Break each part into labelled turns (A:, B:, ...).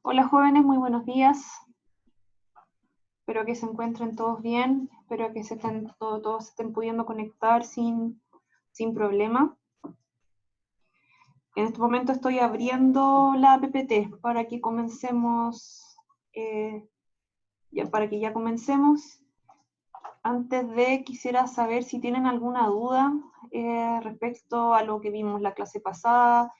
A: Hola jóvenes, muy buenos días. Espero que se encuentren todos bien, espero que todos se estén pudiendo conectar sin problema. En este momento estoy abriendo la PPT para que comencemos, para que ya comencemos. Antes de, quisiera saber si tienen alguna duda respecto a lo que vimos la clase pasada,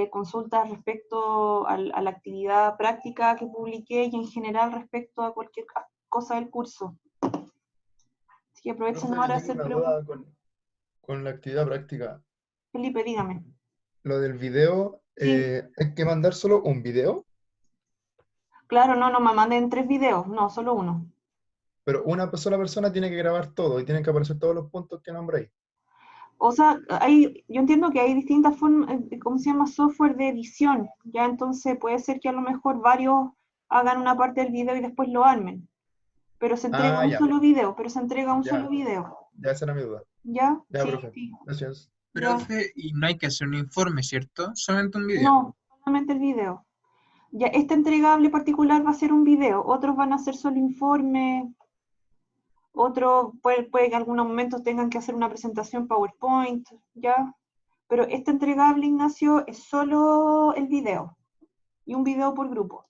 A: consultas respecto a la actividad práctica que publiqué y en general respecto a cualquier cosa del curso. Así que aprovechen
B: Profe, yo
A: ahora a
B: tengo
A: hacer
B: una
A: preguntas.
B: duda con la actividad práctica.
A: Felipe, dígame.
B: Lo del video,
A: Sí,
B: ¿hay que mandar solo un video?
A: claro, no me manden 3 videos, no, solo uno.
B: Pero una sola persona tiene que grabar todo y tienen que aparecer todos los puntos que nombréis.
A: O sea, yo entiendo que hay distintas formas, ¿cómo se llama? Software de edición, ya entonces puede ser que a lo mejor varios hagan una parte del video y después lo armen, pero se entrega
B: Ah,
A: un
B: ya,
A: solo video, pero se entrega un solo
B: ya,
A: video.
B: ya esa era mi duda.
A: ¿Ya?
B: Ya,
A: Sí,
B: profe,
A: sí,
B: gracias.
A: ya.
C: Profe, y no hay que hacer un informe, ¿cierto? Solamente un video.
A: No, solamente el video. Ya, este entregable particular va a ser un video, otros van a hacer solo informe, otros puede que en algunos momentos tengan que hacer una presentación PowerPoint, ¿ya? Pero este entregable, Ignacio, es solo el video, y un video por grupo,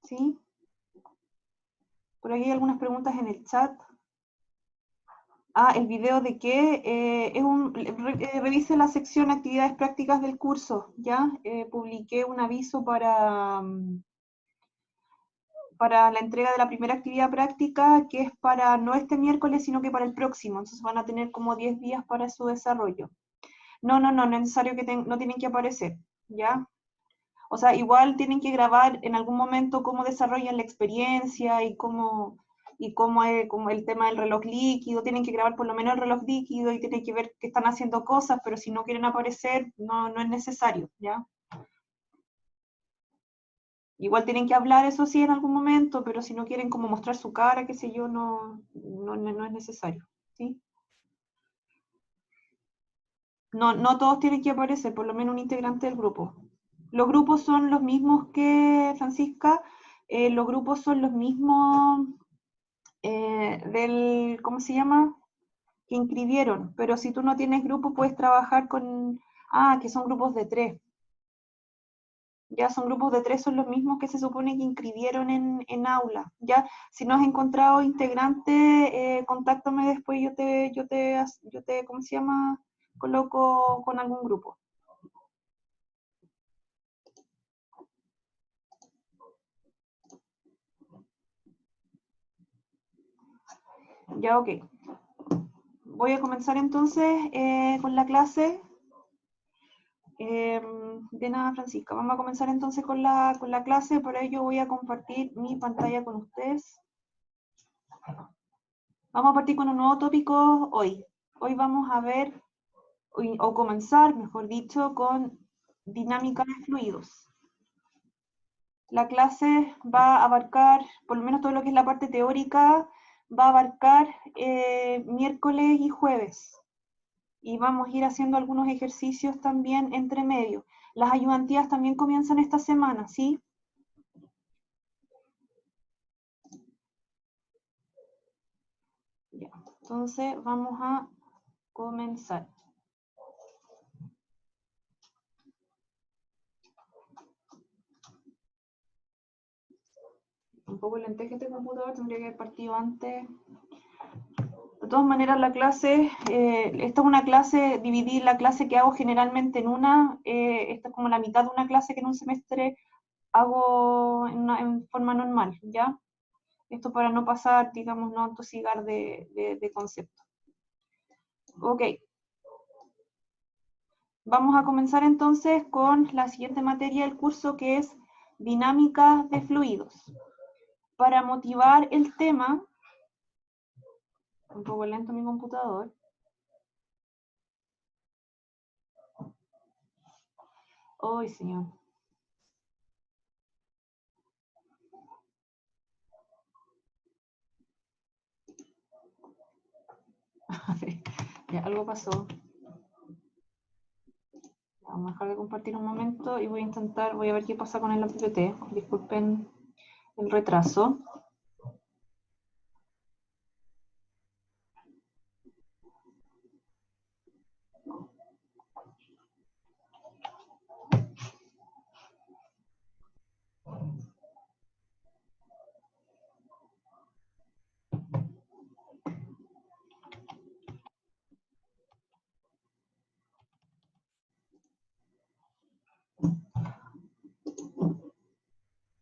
A: ¿sí? Por aquí hay algunas preguntas en el chat. Ah, el video de qué, revise la sección actividades prácticas del curso, ¿ya? Publiqué un aviso para la entrega de la primera actividad práctica, que es para no este miércoles, sino que para el próximo. Entonces van a tener como 10 días para su desarrollo. No es necesario que no tienen que aparecer, ¿ya? O sea, igual tienen que grabar en algún momento cómo desarrollan la experiencia y como el tema del reloj líquido, tienen que grabar por lo menos el reloj líquido y tienen que ver que están haciendo cosas, pero si no quieren aparecer, no es necesario, ¿ya? Igual tienen que hablar, eso sí, en algún momento, pero si no quieren como mostrar su cara, qué sé yo, no es necesario, ¿sí? No todos tienen que aparecer, por lo menos un integrante del grupo. Los grupos son los mismos que Francisca, los grupos son los mismos ¿cómo se llama? Que inscribieron, pero si tú no tienes grupo puedes trabajar que son grupos de 3. Ya son grupos de 3, son los mismos que se supone que inscribieron en aula. Ya, si no has encontrado integrante, contáctame después, ¿cómo se llama? Coloco con algún grupo. Ya, ok. Voy a comenzar entonces con la clase. De nada, Francisca. Vamos a comenzar entonces con la clase. Por ello voy a compartir mi pantalla con ustedes. Vamos a partir con un nuevo tópico hoy. Hoy vamos a ver, o comenzar, mejor dicho, con dinámica de fluidos. La clase va a abarcar, por lo menos todo lo que es la parte teórica, va a abarcar miércoles y jueves. Y vamos a ir haciendo algunos ejercicios también entre medio. Las ayudantías también comienzan esta semana, ¿sí? Ya. Entonces vamos a comenzar. Un poco lenteja este computador, tendría que haber partido antes. De todas maneras, la clase, esta es una clase, dividir la clase que hago generalmente en una, esta es como la mitad de una clase que en un semestre hago en forma normal, ¿ya? Esto para no pasar, digamos, no atosigar de concepto. Ok. Vamos a comenzar entonces con la siguiente materia del curso, que es dinámica de fluidos. Para motivar el tema, un poco lento mi computador. ¡Ay, señor! A ver, ya algo pasó. Vamos a dejar de compartir un momento y voy a ver qué pasa con el app. Disculpen el retraso.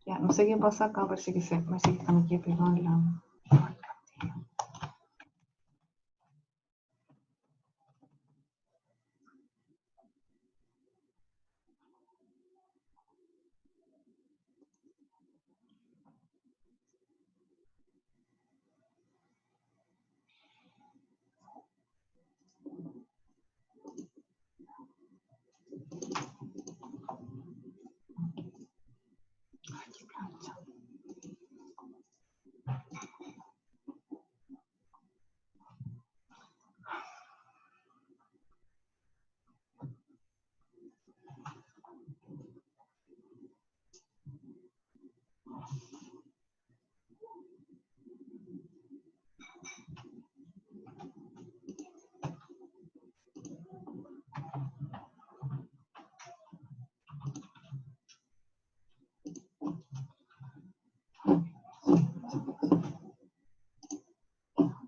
A: Ya, no sé qué pasa acá, parece que están aquí pegados en la... Ay, qué plancha.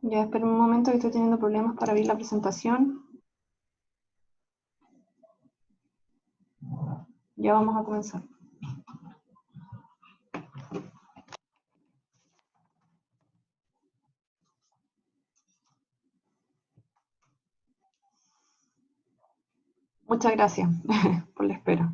A: Ya, esperen un momento que estoy teniendo problemas para abrir la presentación. Ya vamos a comenzar. Muchas gracias por la espera.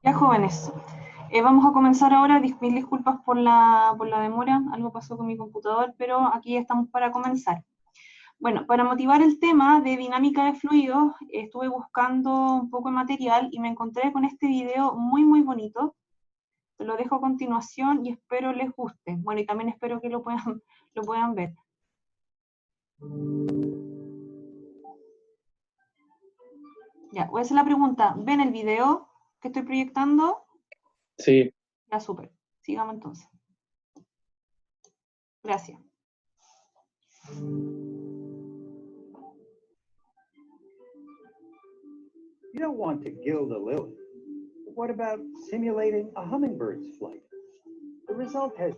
A: Ya, jóvenes, vamos a comenzar ahora. Mil disculpas por la demora, algo pasó con mi computador, pero aquí ya estamos para comenzar. Bueno, para motivar el tema de dinámica de fluidos, estuve buscando un poco de material y me encontré con este video muy bonito. Te lo dejo a continuación y espero les guste. Bueno, y también espero que lo puedan ver. Ya, voy a hacer la pregunta. ¿Ven el video que estoy proyectando?
D: Sí.
A: Ya, súper. Sigamos entonces. Gracias.
E: You don't want to gild a lily. But what about simulating a hummingbird's flight? The result has...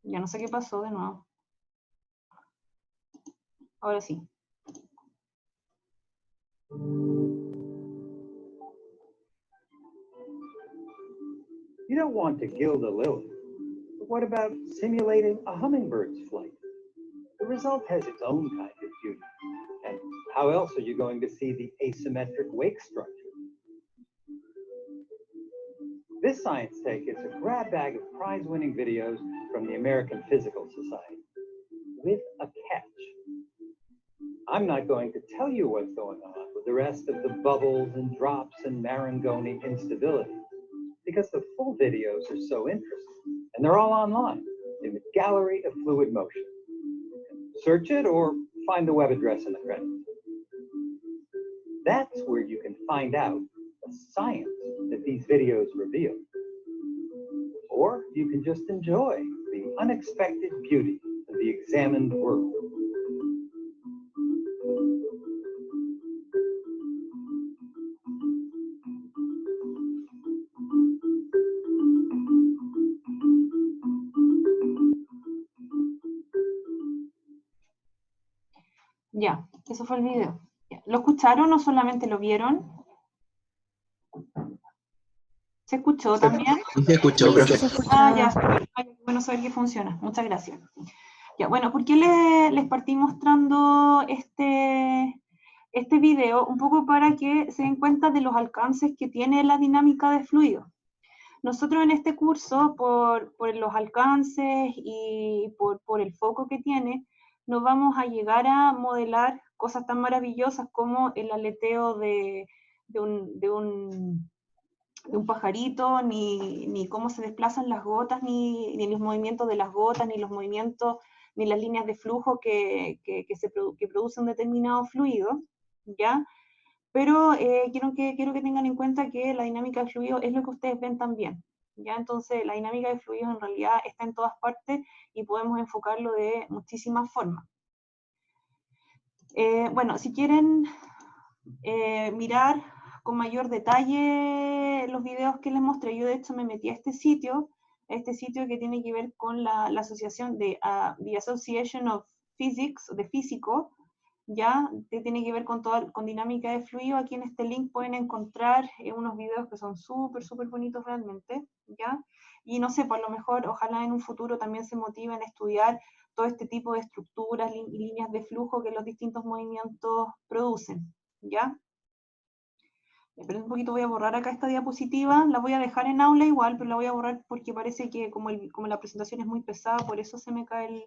A: Ya no sé qué pasó de nuevo. Ahora sí.
E: You don't want to gild a lily. But what about simulating a hummingbird's flight? The result has its own kind of beauty. And how else are you going to see the asymmetric wake structure? This science take is a grab bag of prize-winning videos from the American Physical Society, with a catch. I'm not going to tell you what's going on with the rest of the bubbles and drops and Marangoni instability, because the full videos are so interesting, and they're all online in the Gallery of Fluid Motion. Search it or find the web address in the credits. That's where you can find out the science that these videos reveal. Or you can just enjoy the unexpected beauty of the examined world.
A: Ya, eso fue el video. ¿Lo escucharon o solamente lo vieron? ¿Se escuchó también?
C: Sí, se escuchó, profe.
A: Ah, ya, bueno saber que funciona. Muchas gracias. Ya, bueno, ¿por qué les partí mostrando este video? Un poco para que se den cuenta de los alcances que tiene la dinámica de fluidos. Nosotros en este curso, por los alcances y por el foco que tiene, no vamos a llegar a modelar cosas tan maravillosas como el aleteo de un pajarito, ni cómo se desplazan las gotas, ni los movimientos de las gotas, ni los movimientos, ni las líneas de flujo que produce un determinado fluido, ¿ya? Pero quiero que tengan en cuenta que la dinámica de fluido es lo que ustedes ven también, ¿ya? Entonces, la dinámica de fluidos en realidad está en todas partes y podemos enfocarlo de muchísimas formas. Bueno, si quieren mirar con mayor detalle los videos que les mostré, yo de hecho me metí a este sitio que tiene que ver con la asociación de The Association of Physics, de físico, ya, que tiene que ver con dinámica de fluido. Aquí en este link pueden encontrar unos videos que son súper bonitos realmente, ya, y no sé, por lo mejor, ojalá en un futuro también se motiven a estudiar todo este tipo de estructuras y líneas de flujo que los distintos movimientos producen, ¿ya? Esperen un poquito, voy a borrar acá esta diapositiva, la voy a dejar en aula igual, pero la voy a borrar porque parece que como la presentación es muy pesada, por eso se me cae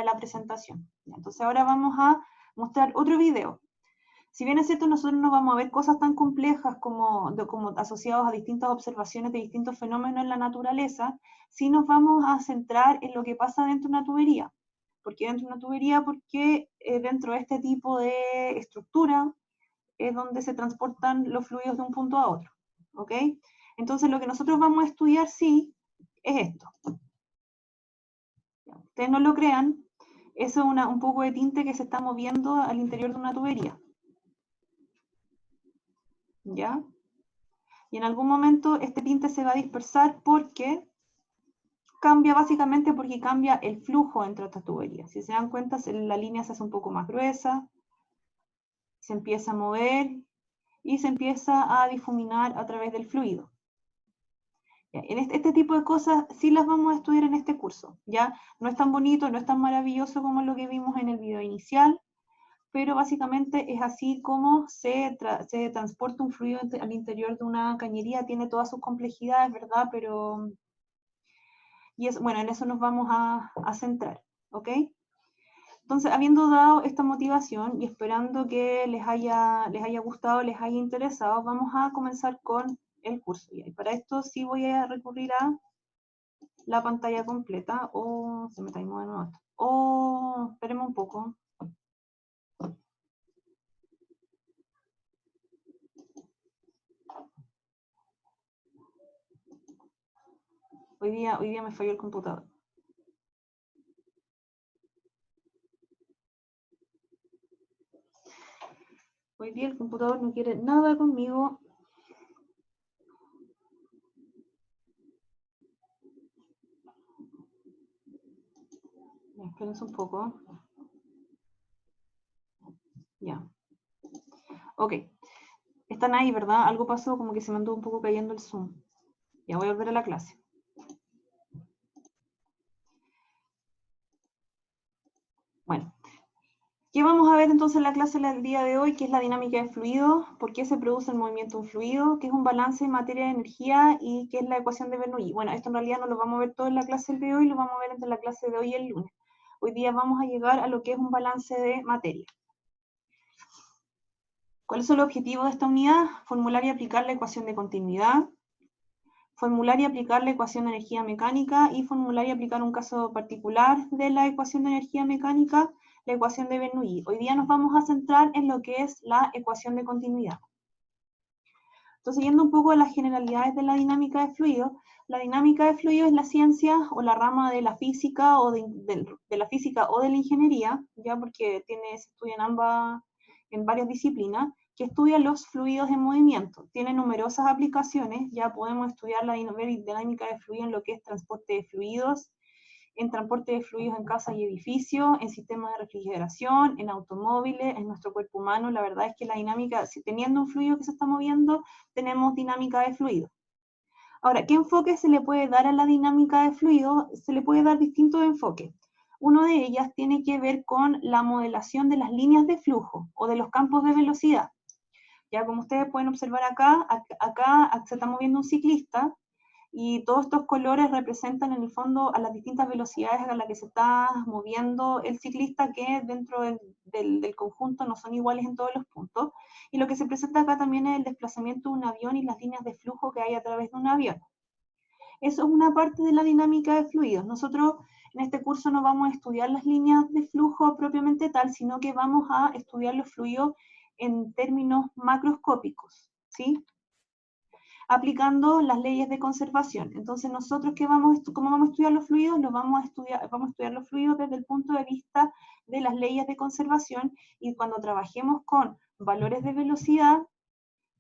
A: la presentación. Entonces ahora vamos a mostrar otro video. Si bien es cierto, nosotros no vamos a ver cosas tan complejas como asociados a distintas observaciones de distintos fenómenos en la naturaleza, sí nos vamos a centrar en lo que pasa dentro de una tubería. ¿Por qué dentro de una tubería? Porque dentro de este tipo de estructura es donde se transportan los fluidos de un punto a otro, ¿ok? Entonces lo que nosotros vamos a estudiar, sí, es esto. Ustedes no lo crean, eso es un poco de tinte que se está moviendo al interior de una tubería. ¿Ya? Y en algún momento este tinte se va a dispersar porque cambia, básicamente porque cambia el flujo entre estas tuberías. Si se dan cuenta, la línea se hace un poco más gruesa, se empieza a mover y se empieza a difuminar a través del fluido. En este tipo de cosas sí las vamos a estudiar en este curso, ¿ya? No es tan bonito, no es tan maravilloso como lo que vimos en el video inicial, pero básicamente es así como se transporta un fluido al interior de una cañería. Tiene todas sus complejidades, ¿verdad? Pero, bueno, en eso nos vamos a centrar, ¿ok? Entonces, habiendo dado esta motivación y esperando que les haya gustado, les haya interesado, vamos a comenzar con el curso. Y para esto sí voy a recurrir a la pantalla completa. Se me taimó de nuevo esto. Esperemos un poco. Hoy día me falló el computador. Hoy día el computador no quiere nada conmigo. Espérense un poco. Ya. Ok. Están ahí, ¿verdad? Algo pasó, como que se me anduvo un poco cayendo el Zoom. Ya voy a volver a la clase. Bueno. ¿Qué vamos a ver entonces en la clase del día de hoy? ¿Qué es la dinámica de fluido? ¿Por qué se produce el movimiento de un fluido? ¿Qué es un balance de materia de energía? ¿Y qué es la ecuación de Bernoulli? Bueno, esto en realidad no lo vamos a ver todo en la clase del día de hoy, lo vamos a ver entre la clase de hoy y el lunes. Hoy día vamos a llegar a lo que es un balance de materia. ¿Cuál es el objetivo de esta unidad? Formular y aplicar la ecuación de continuidad, formular y aplicar la ecuación de energía mecánica y formular y aplicar un caso particular de la ecuación de energía mecánica, la ecuación de Bernoulli. Hoy día nos vamos a centrar en lo que es la ecuación de continuidad. Entonces, yendo un poco a las generalidades de la dinámica de fluidos, la dinámica de fluidos es la ciencia o la rama de la física o de la física o de la ingeniería, ya porque se estudia en varias disciplinas, que estudia los fluidos en movimiento. Tiene numerosas aplicaciones, ya podemos estudiar la dinámica de fluidos en lo que es transporte de fluidos, en transporte de fluidos en casas y edificios, en sistemas de refrigeración, en automóviles, en nuestro cuerpo humano. La verdad es que la dinámica, si teniendo un fluido que se está moviendo, tenemos dinámica de fluido. Ahora, ¿qué enfoque se le puede dar a la dinámica de fluido? Se le puede dar distintos enfoques. Uno de ellas tiene que ver con la modelación de las líneas de flujo o de los campos de velocidad. Ya como ustedes pueden observar acá se está moviendo un ciclista, y todos estos colores representan en el fondo a las distintas velocidades a las que se está moviendo el ciclista, que dentro del conjunto no son iguales en todos los puntos. Y lo que se presenta acá también es el desplazamiento de un avión y las líneas de flujo que hay a través de un avión. Eso es una parte de la dinámica de fluidos. Nosotros en este curso no vamos a estudiar las líneas de flujo propiamente tal, sino que vamos a estudiar los fluidos en términos macroscópicos, ¿sí? Aplicando las leyes de conservación. Entonces, nosotros, ¿cómo vamos a estudiar los fluidos? Vamos a estudiar los fluidos desde el punto de vista de las leyes de conservación, y cuando trabajemos con valores de velocidad,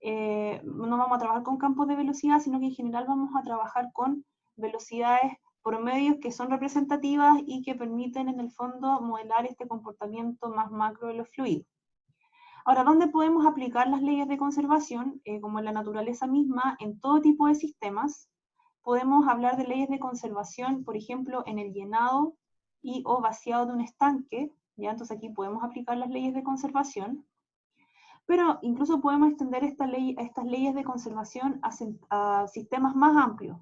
A: no vamos a trabajar con campos de velocidad, sino que en general vamos a trabajar con velocidades promedios que son representativas y que permiten en el fondo modelar este comportamiento más macro de los fluidos. Ahora, ¿dónde podemos aplicar las leyes de conservación? Como en la naturaleza misma, en todo tipo de sistemas. Podemos hablar de leyes de conservación, por ejemplo, en el llenado o vaciado de un estanque, ¿ya? Entonces aquí podemos aplicar las leyes de conservación, pero incluso podemos extender estas leyes de conservación a sistemas más amplios,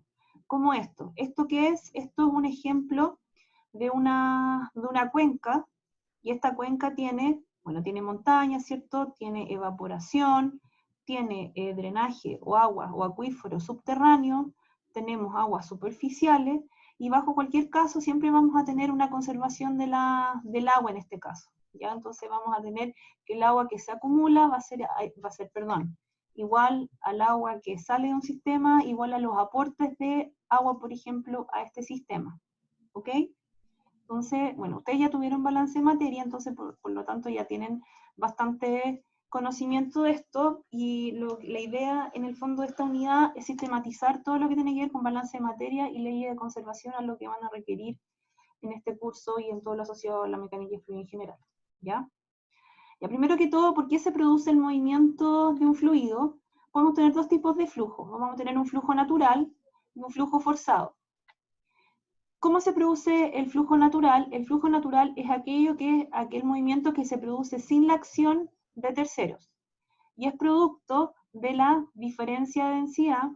A: como esto. ¿Esto qué es? Esto es un ejemplo de una cuenca, y esta cuenca tiene montañas, ¿cierto? Tiene evaporación, tiene drenaje o agua o acuífero subterráneo, tenemos aguas superficiales, y bajo cualquier caso siempre vamos a tener una conservación del agua en este caso, ¿ya? Entonces vamos a tener que el agua que se acumula va a ser igual al agua que sale de un sistema, igual a los aportes de agua, por ejemplo, a este sistema, ¿ok? Entonces, bueno, ustedes ya tuvieron balance de materia, entonces por lo tanto ya tienen bastante conocimiento de esto, y la idea en el fondo de esta unidad es sistematizar todo lo que tiene que ver con balance de materia y leyes de conservación, a lo que van a requerir en este curso y en todo lo asociado a la mecánica y fluido en general, ¿ya? Ya, primero que todo, ¿por qué se produce el movimiento de un fluido? Podemos tener dos tipos de flujos. Vamos a tener un flujo natural y un flujo forzado. ¿Cómo se produce el flujo natural? El flujo natural es aquel movimiento que se produce sin la acción de terceros. Y es producto de la diferencia de densidad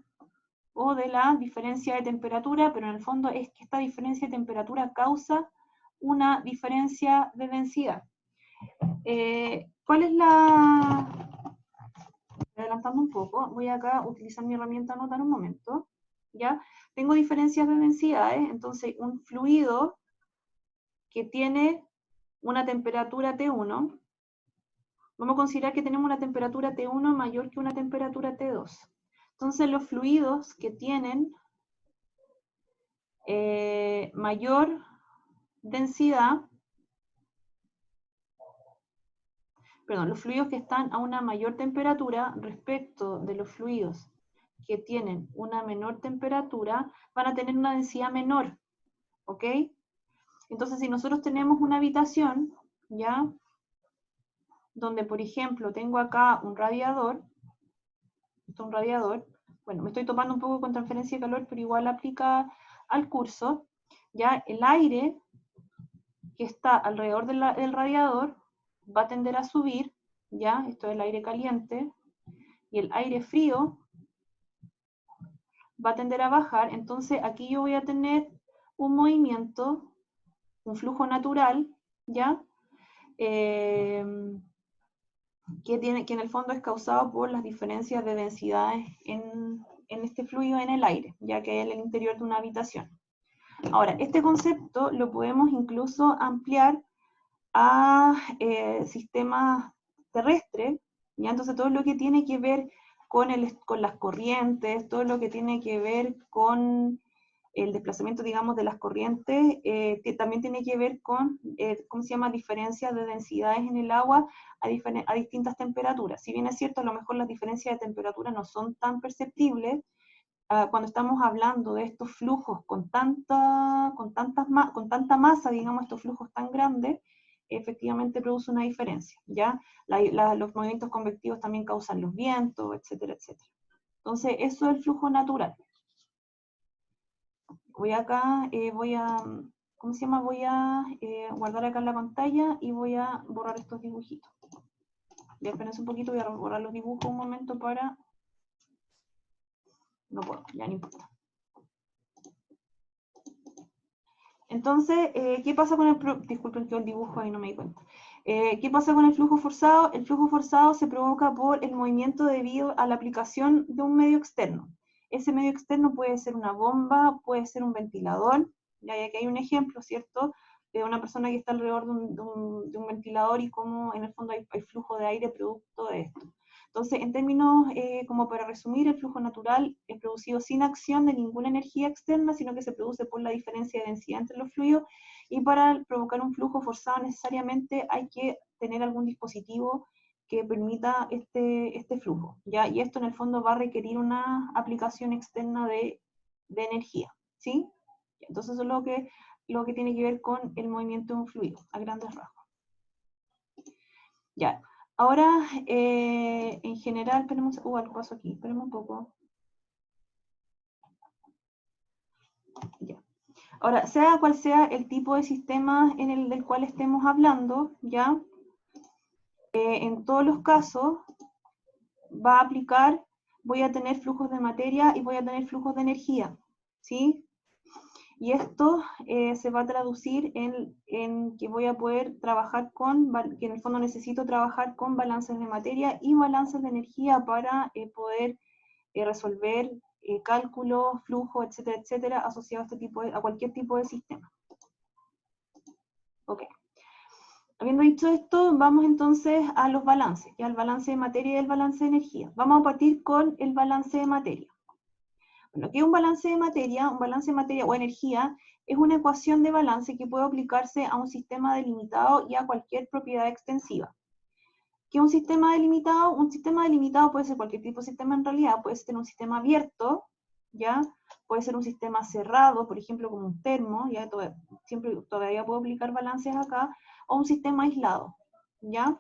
A: o de la diferencia de temperatura, pero en el fondo es que esta diferencia de temperatura causa una diferencia de densidad. ¿Cuál es la...? Adelantando un poco, voy acá a utilizar mi herramienta Anotar un momento. ¿Ya? Tengo diferencias de densidades, entonces un fluido que tiene una temperatura T1, vamos a considerar que tenemos una temperatura T1 mayor que una temperatura T2. Entonces los fluidos que tienen mayor densidad, perdón, los fluidos que están a una mayor temperatura respecto de los fluidos que tienen una menor temperatura, van a tener una densidad menor, ¿ok? Entonces, si nosotros tenemos una habitación, ¿ya? Donde, por ejemplo, tengo acá un radiador, esto es un radiador, bueno, me estoy topando un poco con transferencia de calor, pero igual aplica al curso, ¿ya? El aire que está alrededor del radiador va a tender a subir, ¿ya? Esto es el aire caliente, y el aire frío va a tender a bajar, entonces aquí yo voy a tener un movimiento, un flujo natural, ¿ya? Que en el fondo es causado por las diferencias de densidades en este fluido en el aire, ya que hay en el interior de una habitación. Ahora, este concepto lo podemos incluso ampliar a sistemas terrestres, ¿ya? Entonces todo lo que tiene que ver con las corrientes, todo lo que tiene que ver con el desplazamiento, digamos, de las corrientes, que también tiene que ver con, ¿cómo se llama?, diferencias de densidades en el agua a distintas temperaturas. Si bien es cierto, a lo mejor las diferencias de temperatura no son tan perceptibles, cuando estamos hablando de estos flujos con tanta masa, digamos, estos flujos tan grandes, efectivamente produce una diferencia, ¿ya? Los movimientos convectivos también causan los vientos, etcétera, etcétera. Entonces, eso es el flujo natural. Voy acá, ¿cómo se llama? Voy a guardar acá en la pantalla y voy a borrar estos dibujitos. Ya espérense un poquito, voy a borrar los dibujos un momento para... No puedo, ya no importa. Entonces, ¿qué pasa con el... Disculpen que el dibujo ahí no me di cuenta. ¿Qué pasa con el flujo forzado? El flujo forzado se provoca por el movimiento debido a la aplicación de un medio externo. Ese medio externo puede ser una bomba, puede ser un ventilador. Ya aquí hay un ejemplo, ¿cierto? De una persona que está alrededor de un ventilador y cómo en el fondo hay flujo de aire producto de esto. Entonces, en términos, como para resumir, el flujo natural es producido sin acción de ninguna energía externa, sino que se produce por la diferencia de densidad entre los fluidos, y para provocar un flujo forzado necesariamente hay que tener algún dispositivo que permita este flujo, ¿ya? Y esto en el fondo va a requerir una aplicación externa de energía, ¿sí? Entonces eso es lo que tiene que ver con el movimiento de un fluido, a grandes rasgos. Ya. Ahora, en general, tenemos... algo pasó aquí, esperemos un poco. Ya. Ahora, sea cual sea el tipo de sistema del cual estemos hablando, ¿ya? En todos los casos va a aplicar, voy a tener flujos de materia y voy a tener flujos de energía, ¿sí? Y esto se va a traducir en que voy a poder trabajar que en el fondo necesito trabajar con balances de materia y balances de energía para poder resolver cálculos, flujos, etcétera, etcétera, asociados a cualquier tipo de sistema. Ok. Habiendo dicho esto, vamos entonces a los balances, ya al balance de materia y el balance de energía. Vamos a partir con el balance de materia. Bueno, ¿qué es un balance de materia? Un balance de materia o energía es una ecuación de balance que puede aplicarse a un sistema delimitado y a cualquier propiedad extensiva. ¿Qué es un sistema delimitado? Un sistema delimitado puede ser cualquier tipo de sistema en realidad, puede ser un sistema abierto, ¿ya? Puede ser un sistema cerrado, por ejemplo, como un termo, ¿ya? Todavía puedo aplicar balances acá, o un sistema aislado, ¿ya?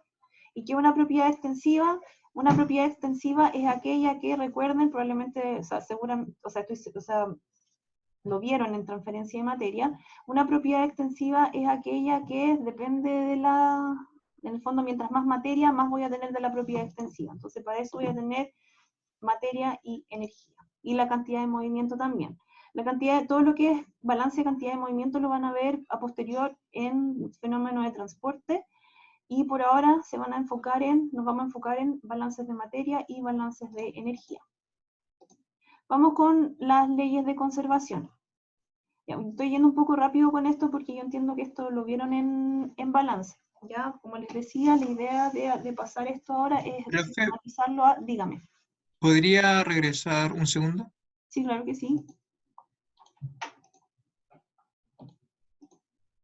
A: ¿Y qué es una propiedad extensiva? Una propiedad extensiva es aquella que, recuerden, probablemente, lo vieron en transferencia de materia, una propiedad extensiva es aquella que depende de en el fondo, mientras más materia, más voy a tener de la propiedad extensiva. Entonces, para eso voy a tener materia y energía. Y la cantidad de movimiento también. La cantidad, todo lo que es balance de cantidad de movimiento lo van a ver a posterior en fenómenos de transporte, y por ahora nos vamos a enfocar en balances de materia y balances de energía. Vamos con las leyes de conservación. Ya, estoy yendo un poco rápido con esto porque yo entiendo que esto lo vieron en balance. Ya, como les decía, la idea de pasar esto ahora es analizarlo dígame.
C: ¿Podría regresar un segundo?
A: Sí, claro que sí.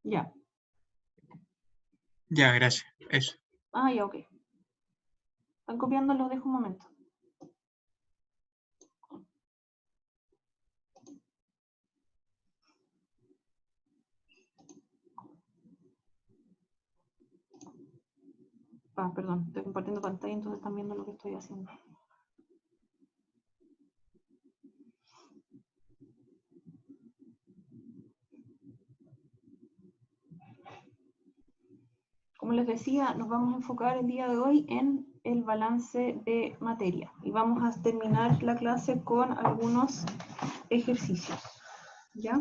A: Ya.
C: Ya, gracias. Eso.
A: Ah, ya, ok. Están copiando, los dejo un momento. Ah, perdón, estoy compartiendo pantalla, entonces están viendo lo que estoy haciendo. Como les decía, nos vamos a enfocar el día de hoy en el balance de materia. Y vamos a terminar la clase con algunos ejercicios. ¿Ya?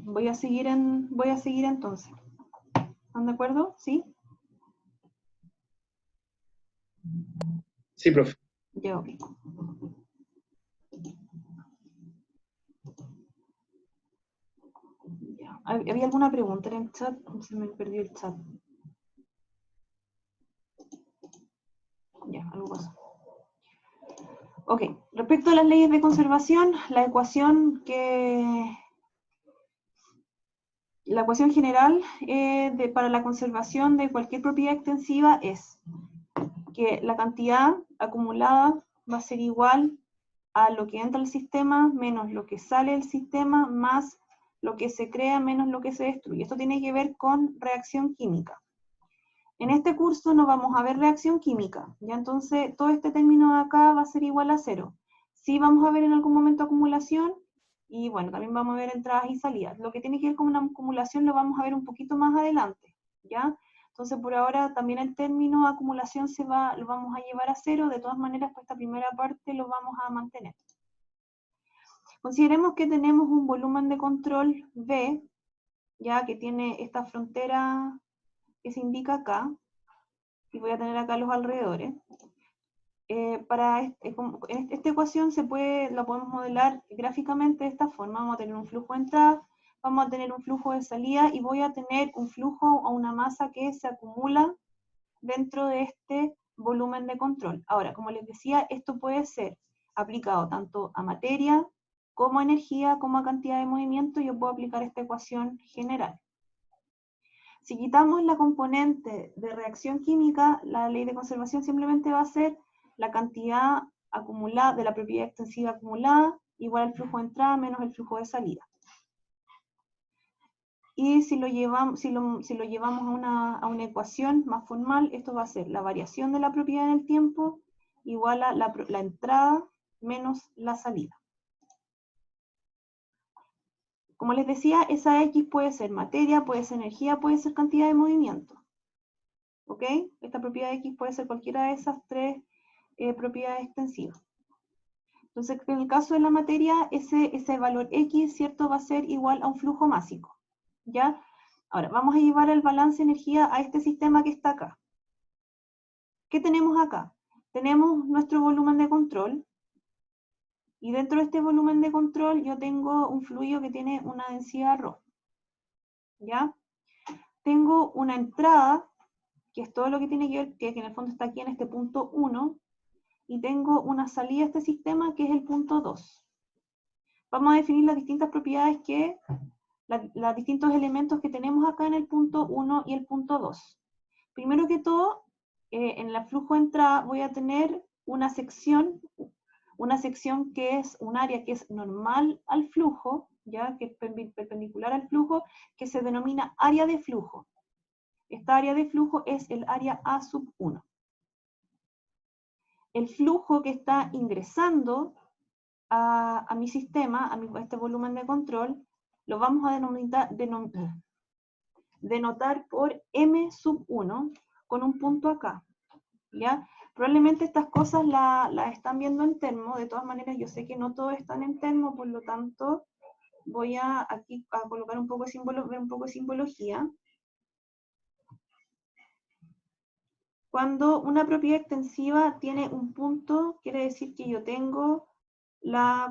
A: Voy a seguir entonces. ¿Están de acuerdo? ¿Sí?
B: Sí, profe.
A: Ya, ok. Ya. ¿Había alguna pregunta en el chat? Se me perdió el chat. Ya, algo pasó. Ok, respecto a las leyes de conservación, la ecuación general para la conservación de cualquier propiedad extensiva es que la cantidad acumulada va a ser igual a lo que entra al sistema menos lo que sale del sistema más lo que se crea menos lo que se destruye. Esto tiene que ver con reacción química. En este curso no vamos a ver reacción química, ¿ya? Entonces todo este término de acá va a ser igual a 0. Sí vamos a ver en algún momento acumulación, y bueno, también vamos a ver entradas y salidas. Lo que tiene que ver con una acumulación lo vamos a ver un poquito más adelante, ¿ya? Entonces por ahora también el término acumulación lo vamos a llevar a 0, de todas maneras para esta primera parte lo vamos a mantener. Consideremos que tenemos un volumen de control V, ya que tiene esta frontera que se indica acá, y voy a tener acá los alrededores. Para esta ecuación la podemos modelar gráficamente de esta forma. Vamos a tener un flujo de entrada, vamos a tener un flujo de salida, y voy a tener un flujo o una masa que se acumula dentro de este volumen de control. Ahora, como les decía, esto puede ser aplicado tanto a materia, como a energía, como a cantidad de movimiento. Yo puedo aplicar esta ecuación general. Si quitamos la componente de reacción química, la ley de conservación simplemente va a ser la cantidad acumulada de la propiedad extensiva acumulada igual al flujo de entrada menos el flujo de salida. Y si lo llevamos a una ecuación más formal, esto va a ser la variación de la propiedad en el tiempo igual a la entrada menos la salida. Como les decía, esa X puede ser materia, puede ser energía, puede ser cantidad de movimiento. ¿Ok? Esta propiedad X puede ser cualquiera de esas tres propiedades extensivas. Entonces, en el caso de la materia, ese valor X, ¿cierto?, va a ser igual a un flujo másico. ¿Ya? Ahora, vamos a llevar el balance de energía a este sistema que está acá. ¿Qué tenemos acá? Tenemos nuestro volumen de control, y dentro de este volumen de control yo tengo un fluido que tiene una densidad ρ. ¿Ya? Tengo una entrada, que es todo lo que tiene que ver, que en el fondo está aquí en este punto 1, y tengo una salida a este sistema que es el punto 2. Vamos a definir las distintas propiedades los distintos elementos que tenemos acá en el punto 1 y el punto 2. Primero que todo, en el flujo de entrada voy a tener una sección que es un área que es normal al flujo, ya que es perpendicular al flujo, que se denomina área de flujo. Esta área de flujo es el área A sub 1. El flujo que está ingresando a mi sistema, a este volumen de control, lo vamos a denotar por M sub 1 con un punto acá, ¿ya? Probablemente estas cosas las están viendo en termo, de todas maneras yo sé que no todos están en termo, por lo tanto voy aquí a colocar un poco de simbología. Cuando una propiedad extensiva tiene un punto, quiere decir que yo tengo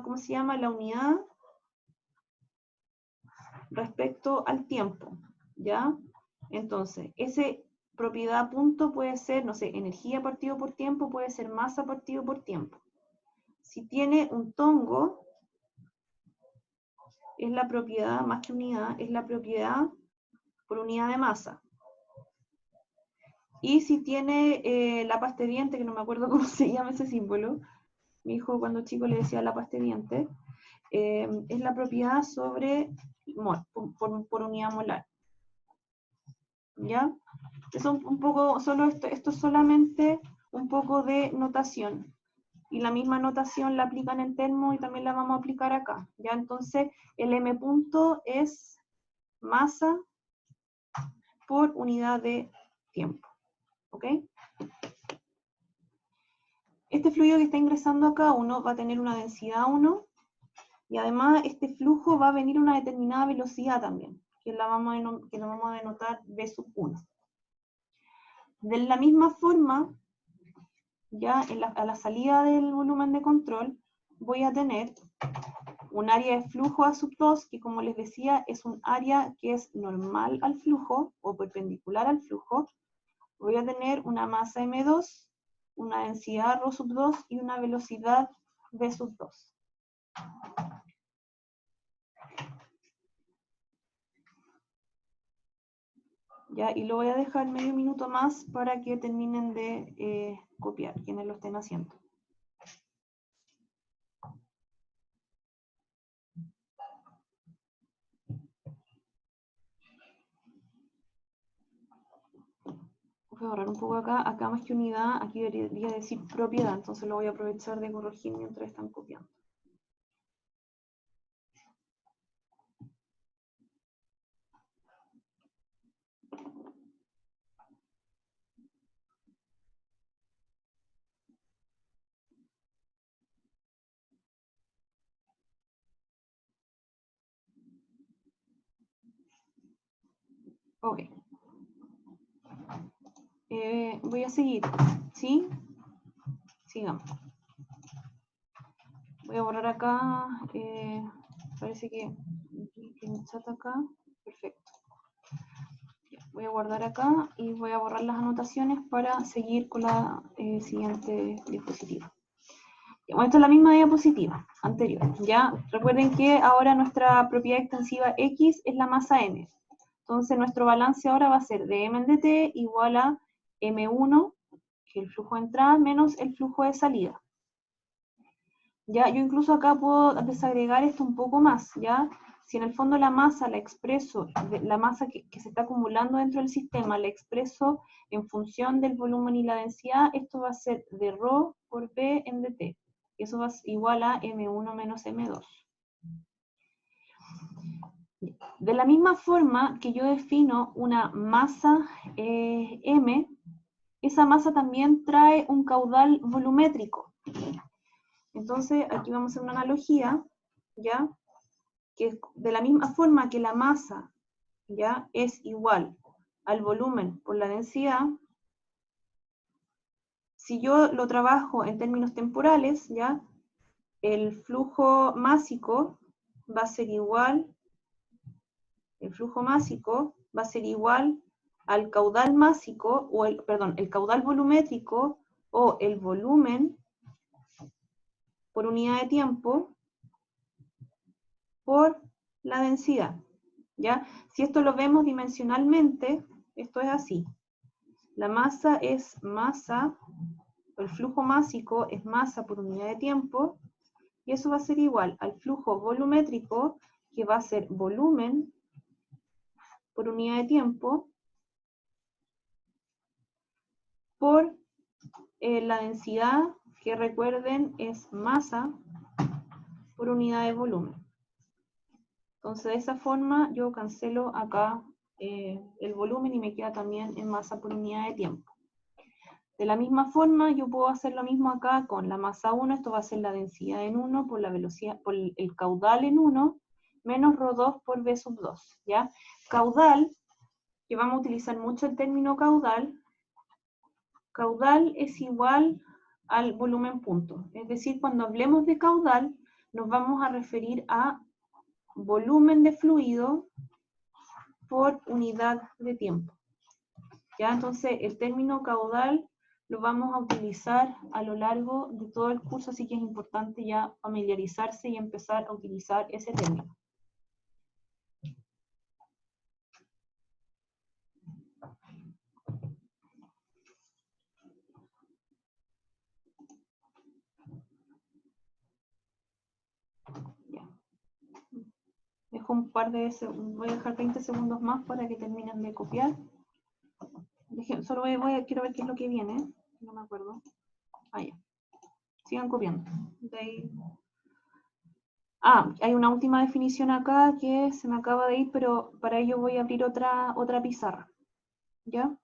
A: ¿cómo se llama? La unidad respecto al tiempo, ¿ya? Entonces, ese propiedad punto puede ser, no sé, energía partido por tiempo, puede ser masa partido por tiempo. Si tiene un tongo, es la propiedad, más que unidad, es la propiedad por unidad de masa. Y si tiene la pasta de diente, que no me acuerdo cómo se llama ese símbolo, mi hijo cuando chico le decía la pasta de diente, es la propiedad sobre mol, por unidad molar. ¿Ya? Eso un poco, solo esto es solamente un poco de notación. Y la misma notación la aplican en termo y también la vamos a aplicar acá. ¿Ya? Entonces, el M punto es masa por unidad de tiempo. ¿Ok? Este fluido que está ingresando acá, uno va a tener una densidad 1, y además este flujo va a venir a una determinada velocidad también, que la vamos a denotar V sub 1. De la misma forma, ya a la salida del volumen de control, voy a tener un área de flujo A sub 2, que como les decía, es un área que es normal al flujo, o perpendicular al flujo. Voy a tener una masa M2, una densidad ρ sub 2 y una velocidad V sub 2. ¿Ya? Y lo voy a dejar medio minuto más para que terminen de copiar, quienes lo estén haciendo. Voy a borrar un poco acá más que unidad, aquí debería decir propiedad, entonces lo voy a aprovechar de corregir mientras están copiando. Ok. Voy a seguir, ¿sí? Sigamos. Voy a borrar acá, parece que en el chat acá, perfecto. Voy a guardar acá y voy a borrar las anotaciones para seguir con la siguiente diapositiva. Bueno, esta es la misma diapositiva anterior, ¿ya? Recuerden que ahora nuestra propiedad extensiva X es la masa M. Entonces nuestro balance ahora va a ser de M en dt igual a M1, que es el flujo de entrada, menos el flujo de salida. ¿Ya? Yo incluso acá puedo desagregar esto un poco más, ¿ya? Si en el fondo la masa la expreso, la masa que se está acumulando dentro del sistema, la expreso en función del volumen y la densidad, esto va a ser de ρ por B en dt. Eso va igual a M1 menos M2. De la misma forma que yo defino una masa M, esa masa también trae un caudal volumétrico. Entonces, aquí vamos a hacer una analogía, ¿ya? Que de la misma forma que la masa, ¿ya? Es igual al volumen por la densidad, si yo lo trabajo en términos temporales, ¿ya? El flujo másico va a ser igual, el flujo másico va a ser igual al caudal másico, o el caudal volumétrico, o el volumen por unidad de tiempo, por la densidad, ¿ya? Si esto lo vemos dimensionalmente, esto es así. La masa es masa, el flujo másico es masa por unidad de tiempo, y eso va a ser igual al flujo volumétrico que va a ser volumen por unidad de tiempo por la densidad, que recuerden es masa por unidad de volumen. Entonces de esa forma yo cancelo acá el volumen y me queda también en masa por unidad de tiempo. De la misma forma yo puedo hacer lo mismo acá con la masa 1, esto va a ser la densidad en 1 por la velocidad, por el caudal en 1, menos ρ2 por v sub 2, ¿ya? Caudal, que vamos a utilizar mucho el término caudal es igual al volumen punto. Es decir, cuando hablemos de caudal, nos vamos a referir a volumen de fluido por unidad de tiempo. ¿Ya? Entonces, el término caudal lo vamos a utilizar a lo largo de todo el curso, así que es importante ya familiarizarse y empezar a utilizar ese término. Ya. Dejo un par de segundos, voy a dejar 20 segundos más para que terminen de copiar. Solo quiero ver qué es lo que viene, no me acuerdo. Ah, ya. Sigan copiando. De ahí. Ah, hay una última definición acá que se me acaba de ir, pero para ello voy a abrir otra pizarra. ¿Ya?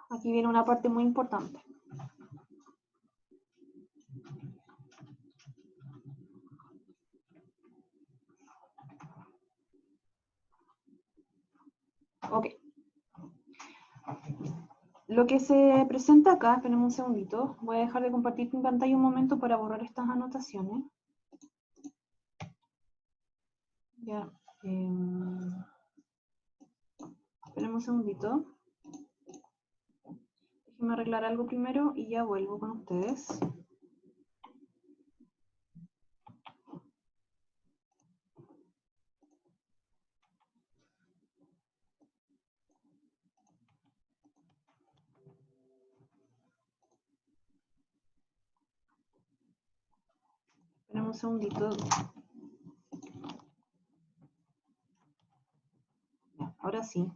A: Aquí viene una parte muy importante. Ok. Lo que se presenta acá, esperen un segundito, voy a dejar de compartir mi pantalla un momento para borrar estas anotaciones. Ya. Esperen un segundito. Déjenme arreglar algo primero y ya vuelvo con ustedes. Esperen un segundito. Ya, ahora sí.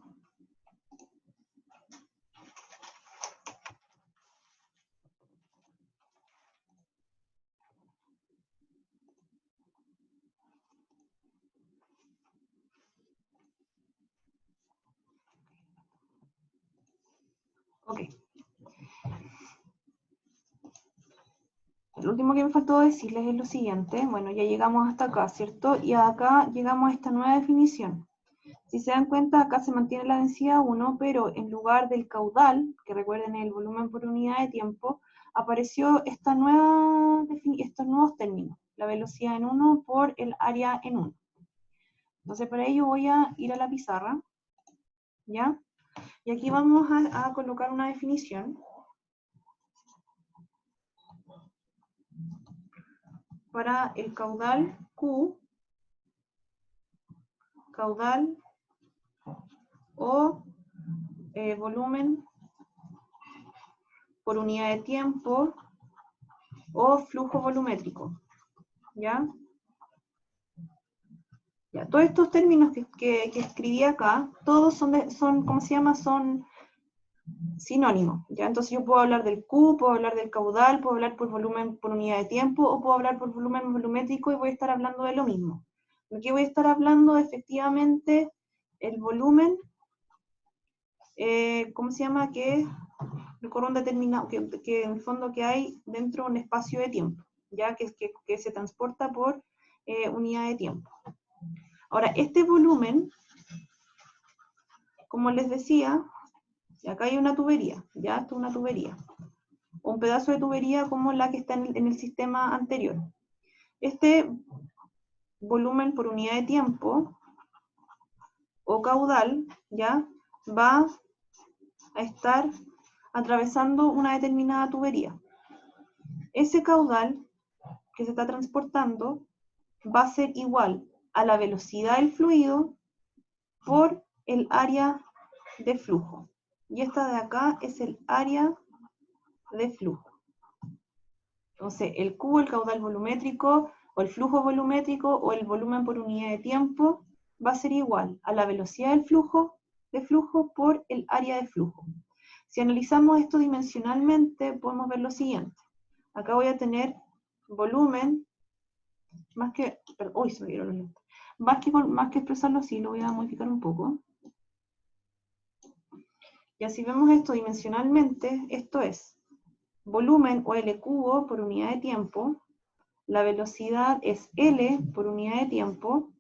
A: Ok. Lo último que me faltó decirles es lo siguiente. Bueno, ya llegamos hasta acá, ¿cierto? Y acá llegamos a esta nueva definición. Si se dan cuenta, acá se mantiene la densidad 1, pero en lugar del caudal, que recuerden el volumen por unidad de tiempo, apareció estos nuevos términos. La velocidad en 1 por el área en 1. Entonces, para ello voy a ir a la pizarra, ¿ya? Y aquí vamos a colocar una definición. Para el caudal Q, caudal o volumen por unidad de tiempo o flujo volumétrico, ¿ya? Ya, todos estos términos que escribí acá, todos son, ¿cómo se llama? Son sinónimos, ¿ya? Entonces yo puedo hablar del Q, puedo hablar del caudal, puedo hablar por volumen por unidad de tiempo, o puedo hablar por volumen volumétrico y voy a estar hablando de lo mismo. Aquí voy a estar hablando efectivamente el volumen, ¿cómo se llama? Que recorre un determinado, que en el fondo que hay dentro de un espacio de tiempo, ya que se transporta por unidad de tiempo. Ahora, este volumen, como les decía, acá hay una tubería, ya, esto es una tubería. Un pedazo de tubería como la que está en el sistema anterior. Este volumen por unidad de tiempo, o caudal, ya, va a estar atravesando una determinada tubería. Ese caudal que se está transportando va a ser igual a la velocidad del fluido por el área de flujo. Y esta de acá es el área de flujo. Entonces, el Q, el caudal volumétrico, o el flujo volumétrico o el volumen por unidad de tiempo va a ser igual a la velocidad del flujo por el área de flujo. Si analizamos esto dimensionalmente, podemos ver lo siguiente. Acá voy a tener volumen, más que, uy, se me dieron los lentes. Más que expresarlo así, lo voy a modificar un poco. Y así vemos esto dimensionalmente, esto es volumen o L cubo por unidad de tiempo, la velocidad es L por unidad de tiempo,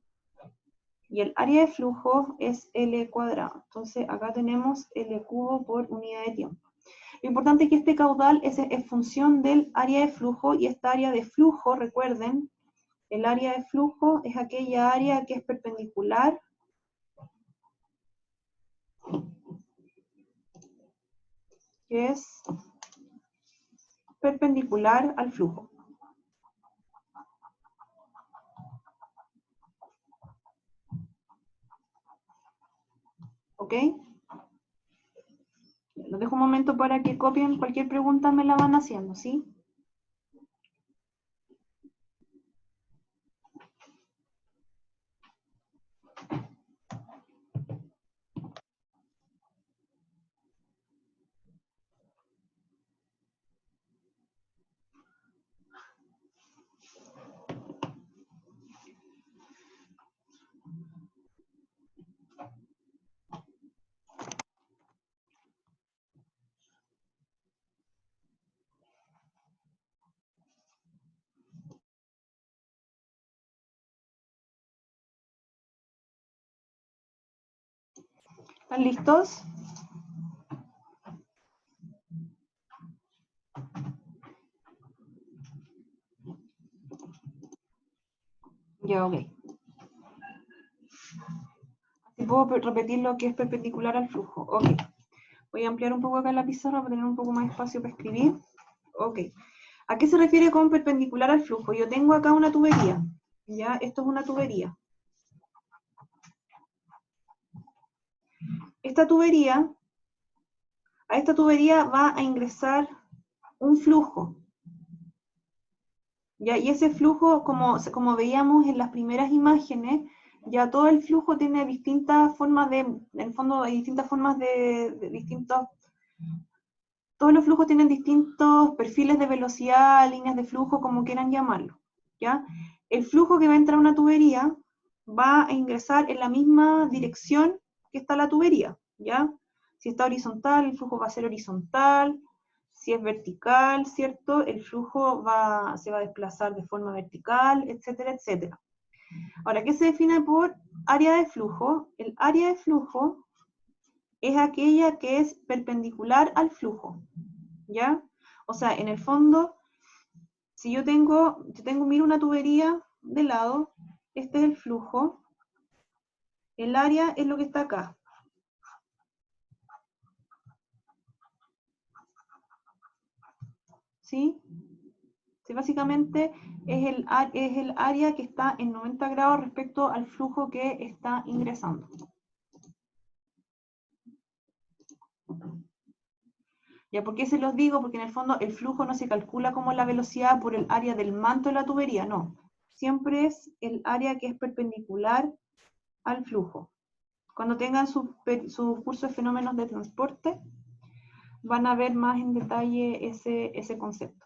A: y el área de flujo es L cuadrado. Entonces acá tenemos L cubo por unidad de tiempo. Lo importante es que este caudal es función del área de flujo, y esta área de flujo, recuerden, el área de flujo es aquella área que es perpendicular al flujo. ¿Ok? Los dejo un momento para que copien, cualquier pregunta me la van haciendo, ¿sí? ¿Están listos? Ya, ok. Así puedo repetir lo que es perpendicular al flujo. Ok. Voy a ampliar un poco acá la pizarra para tener un poco más de espacio para escribir. Ok. ¿A qué se refiere con perpendicular al flujo? Yo tengo acá una tubería. Ya, esto es una tubería. A esta tubería va a ingresar un flujo. ¿Ya? Y ese flujo, como veíamos en las primeras imágenes, ya todo el flujo tiene distintas formas en el fondo hay distintas formas todos los flujos tienen distintos perfiles de velocidad, líneas de flujo, como quieran llamarlo, ¿ya? El flujo que va a entrar a una tubería va a ingresar en la misma dirección que está la tubería, ¿ya? Si está horizontal, el flujo va a ser horizontal. Si es vertical, ¿cierto? El flujo se va a desplazar de forma vertical, etcétera, etcétera. Ahora, ¿qué se define por área de flujo? El área de flujo es aquella que es perpendicular al flujo, ¿ya? O sea, en el fondo, si miro una tubería de lado, este es el flujo, el área es lo que está acá. ¿Sí? Sí, básicamente es el área que está en 90 grados respecto al flujo que está ingresando. ¿Ya por qué se los digo? Porque en el fondo el flujo no se calcula como la velocidad por el área del manto de la tubería, no. Siempre es el área que es perpendicular al flujo. Cuando tengan su curso de fenómenos de transporte, van a ver más en detalle ese concepto.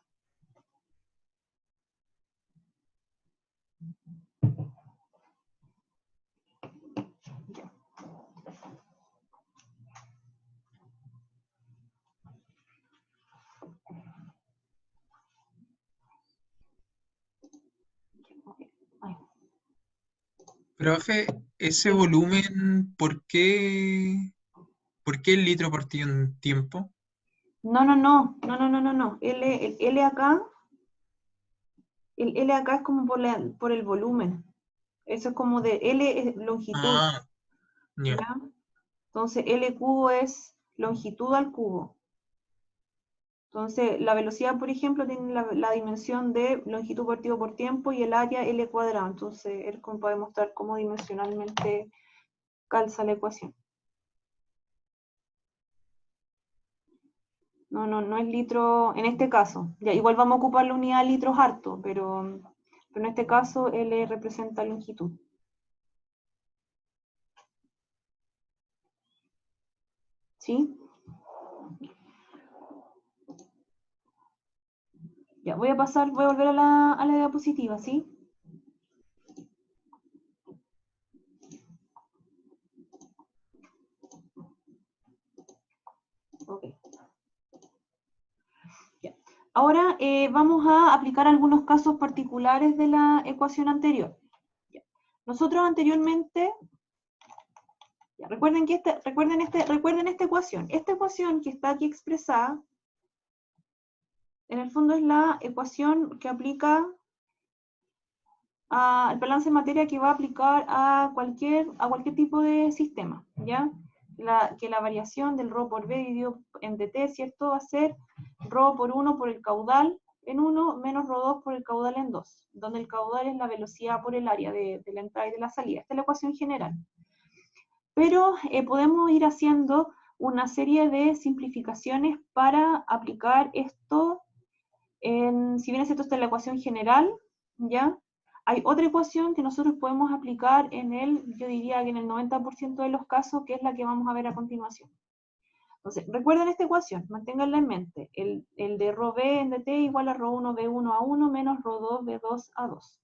C: Profe, ese volumen, ¿por qué el litro por tiempo?
A: No. El L acá es como por el volumen. Eso es como de L es longitud.
C: Ah, ya.
A: ¿Ya? Entonces L cubo es longitud al cubo. Entonces la velocidad, por ejemplo, tiene la dimensión de longitud partido por tiempo y el área L cuadrado. Entonces él puede mostrar cómo dimensionalmente calza la ecuación. No es litro en este caso. Ya, igual vamos a ocupar la unidad de litros harto, pero Pero en este caso, L representa longitud. ¿Sí? Ya, voy a volver a la diapositiva, ¿sí? Ok. Ya. Ahora vamos a aplicar algunos casos particulares de la ecuación anterior. Ya. Nosotros anteriormente, ya, recuerden esta ecuación. Esta ecuación que está aquí expresada, en el fondo es la ecuación que aplica al balance de materia que va a aplicar a cualquier tipo de sistema, ¿ya? Que la variación del ρ por b dividido en dt, ¿cierto? Va a ser ρ por 1 por el caudal en 1 menos ρ2 por el caudal en 2, donde el caudal es la velocidad por el área de la entrada y de la salida. Esta es la ecuación general. Pero podemos ir haciendo una serie de simplificaciones para aplicar esto si bien es cierto, esta es la ecuación general, ¿ya? Hay otra ecuación que nosotros podemos aplicar yo diría que en el 90% de los casos, que es la que vamos a ver a continuación. Entonces, recuerden esta ecuación, manténganla en mente. El de ρb en dt igual a ρ1 b1 a 1 menos ρ2 b2 a 2.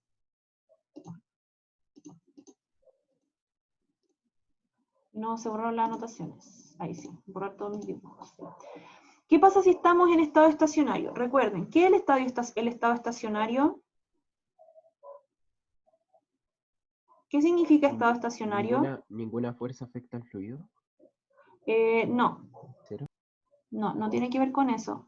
A: No se borraron las anotaciones. Ahí sí, borrar todos mis dibujos. ¿Qué pasa si estamos en estado estacionario? Recuerden, ¿qué es el estado estacionario? ¿Qué significa estado estacionario?
D: ¿Ninguna fuerza afecta al fluido?
A: No.
D: ¿Cero?
A: No tiene que ver con eso.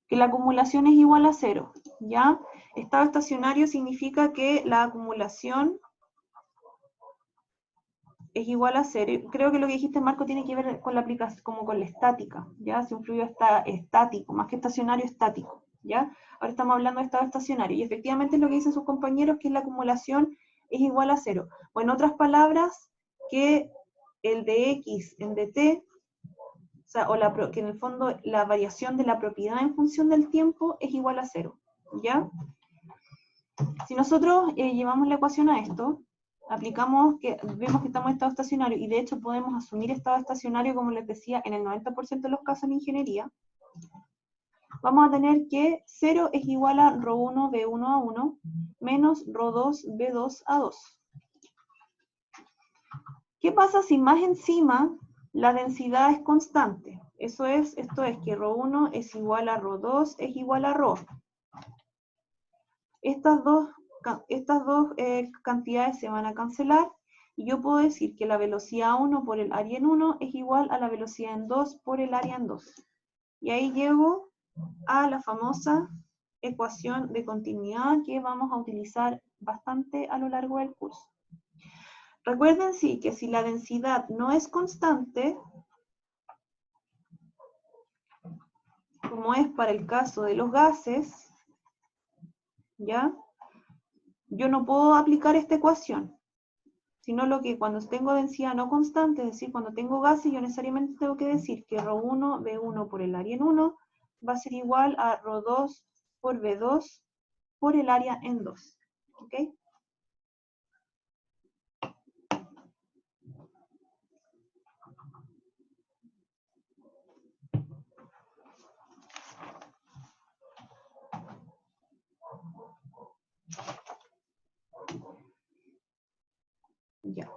A: Que la acumulación es igual a 0, ¿ya? Estado estacionario significa que la acumulación es igual a 0. Creo que lo que dijiste, Marco, tiene que ver con la aplicación, como con la estática, ¿ya? Si un fluido está estático, más que estacionario, estático, ¿ya? Ahora estamos hablando de estado estacionario, y efectivamente es lo que dicen sus compañeros, que la acumulación es igual a 0. O en otras palabras, que el de x en dt, o sea, que en el fondo la variación de la propiedad en función del tiempo es igual a 0, ¿ya? Si nosotros llevamos la ecuación a esto, vemos que estamos en estado estacionario, y de hecho podemos asumir estado estacionario, como les decía, en el 90% de los casos en ingeniería, vamos a tener que 0 es igual a ρ1 b1 a 1 menos ρ2 b2 a 2. ¿Qué pasa si más encima la densidad es constante? Esto es que ρ1 es igual a ρ2 es igual a ρ. Estas dos cantidades se van a cancelar, y yo puedo decir que la velocidad 1 por el área en 1 es igual a la velocidad en 2 por el área en 2. Y ahí llego a la famosa ecuación de continuidad que vamos a utilizar bastante a lo largo del curso. Recuerden, sí, que si la densidad no es constante, como es para el caso de los gases, ¿ya? Yo no puedo aplicar esta ecuación, sino cuando tengo densidad no constante, es decir, cuando tengo gases, yo necesariamente tengo que decir que ρ1 b1 por el área en 1 va a ser igual a ρ2 por b2 por el área en 2. ¿Ok? Ya.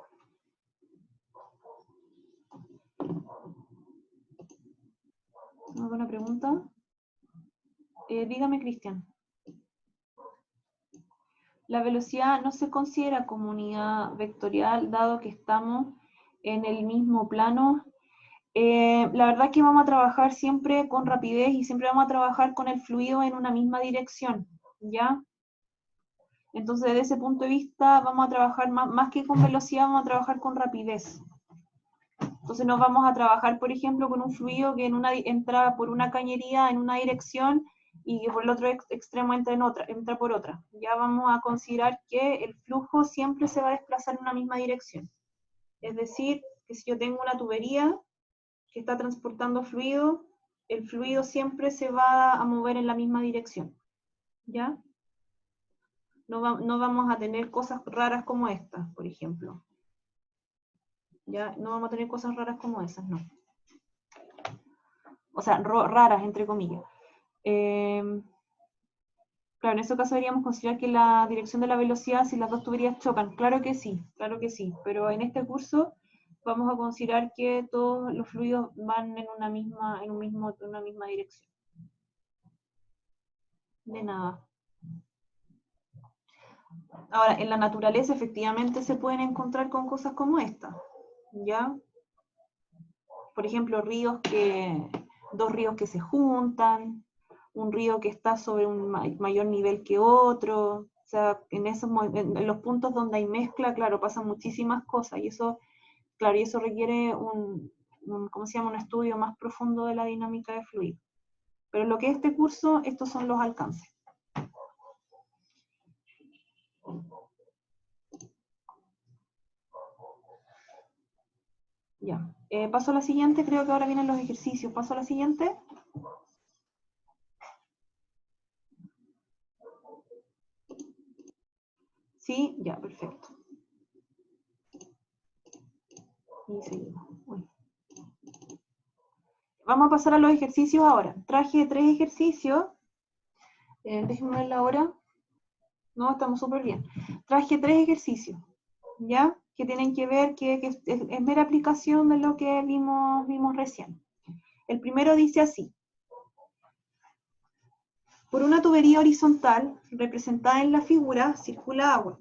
A: ¿Alguna pregunta? Dígame, Cristian. La velocidad no se considera como unidad vectorial, dado que estamos en el mismo plano. La verdad es que vamos a trabajar siempre con rapidez y siempre vamos a trabajar con el fluido en una misma dirección, ¿ya? Entonces, desde ese punto de vista, vamos a trabajar más que con velocidad, vamos a trabajar con rapidez. Entonces, no vamos a trabajar, por ejemplo, con un fluido que entra por una cañería en una dirección y que por el otro extremo entra por otra. Ya vamos a considerar que el flujo siempre se va a desplazar en una misma dirección. Es decir, que si yo tengo una tubería que está transportando fluido, el fluido siempre se va a mover en la misma dirección. ¿Ya? No vamos a tener cosas raras como estas, por ejemplo. Ya, no vamos a tener cosas raras como esas, no. O sea, raras, entre comillas. Claro, en ese caso deberíamos considerar que la dirección de la velocidad, si las dos tuberías chocan, claro que sí, pero en este curso vamos a considerar que todos los fluidos van en una misma dirección. De nada. Ahora, en la naturaleza efectivamente se pueden encontrar con cosas como esta, ¿ya? Por ejemplo, dos ríos que se juntan, un río que está sobre un mayor nivel que otro, o sea, en los puntos donde hay mezcla, claro, pasan muchísimas cosas, y eso, claro, y eso requiere ¿cómo se llama? Un estudio más profundo de la dinámica de fluido. Pero en lo que es este curso, estos son los alcances. Ya, paso a la siguiente, creo que ahora vienen los ejercicios. Paso a la siguiente. Sí, ya, perfecto. Y seguimos. Uy. Vamos a pasar a los ejercicios ahora. Traje 3 ejercicios. Déjenme ver la hora. No, estamos súper bien. Traje 3 ejercicios, ¿ya? Que tienen que ver, que es mera aplicación de lo que vimos recién. El primero dice así. Por una tubería horizontal, representada en la figura, circula agua.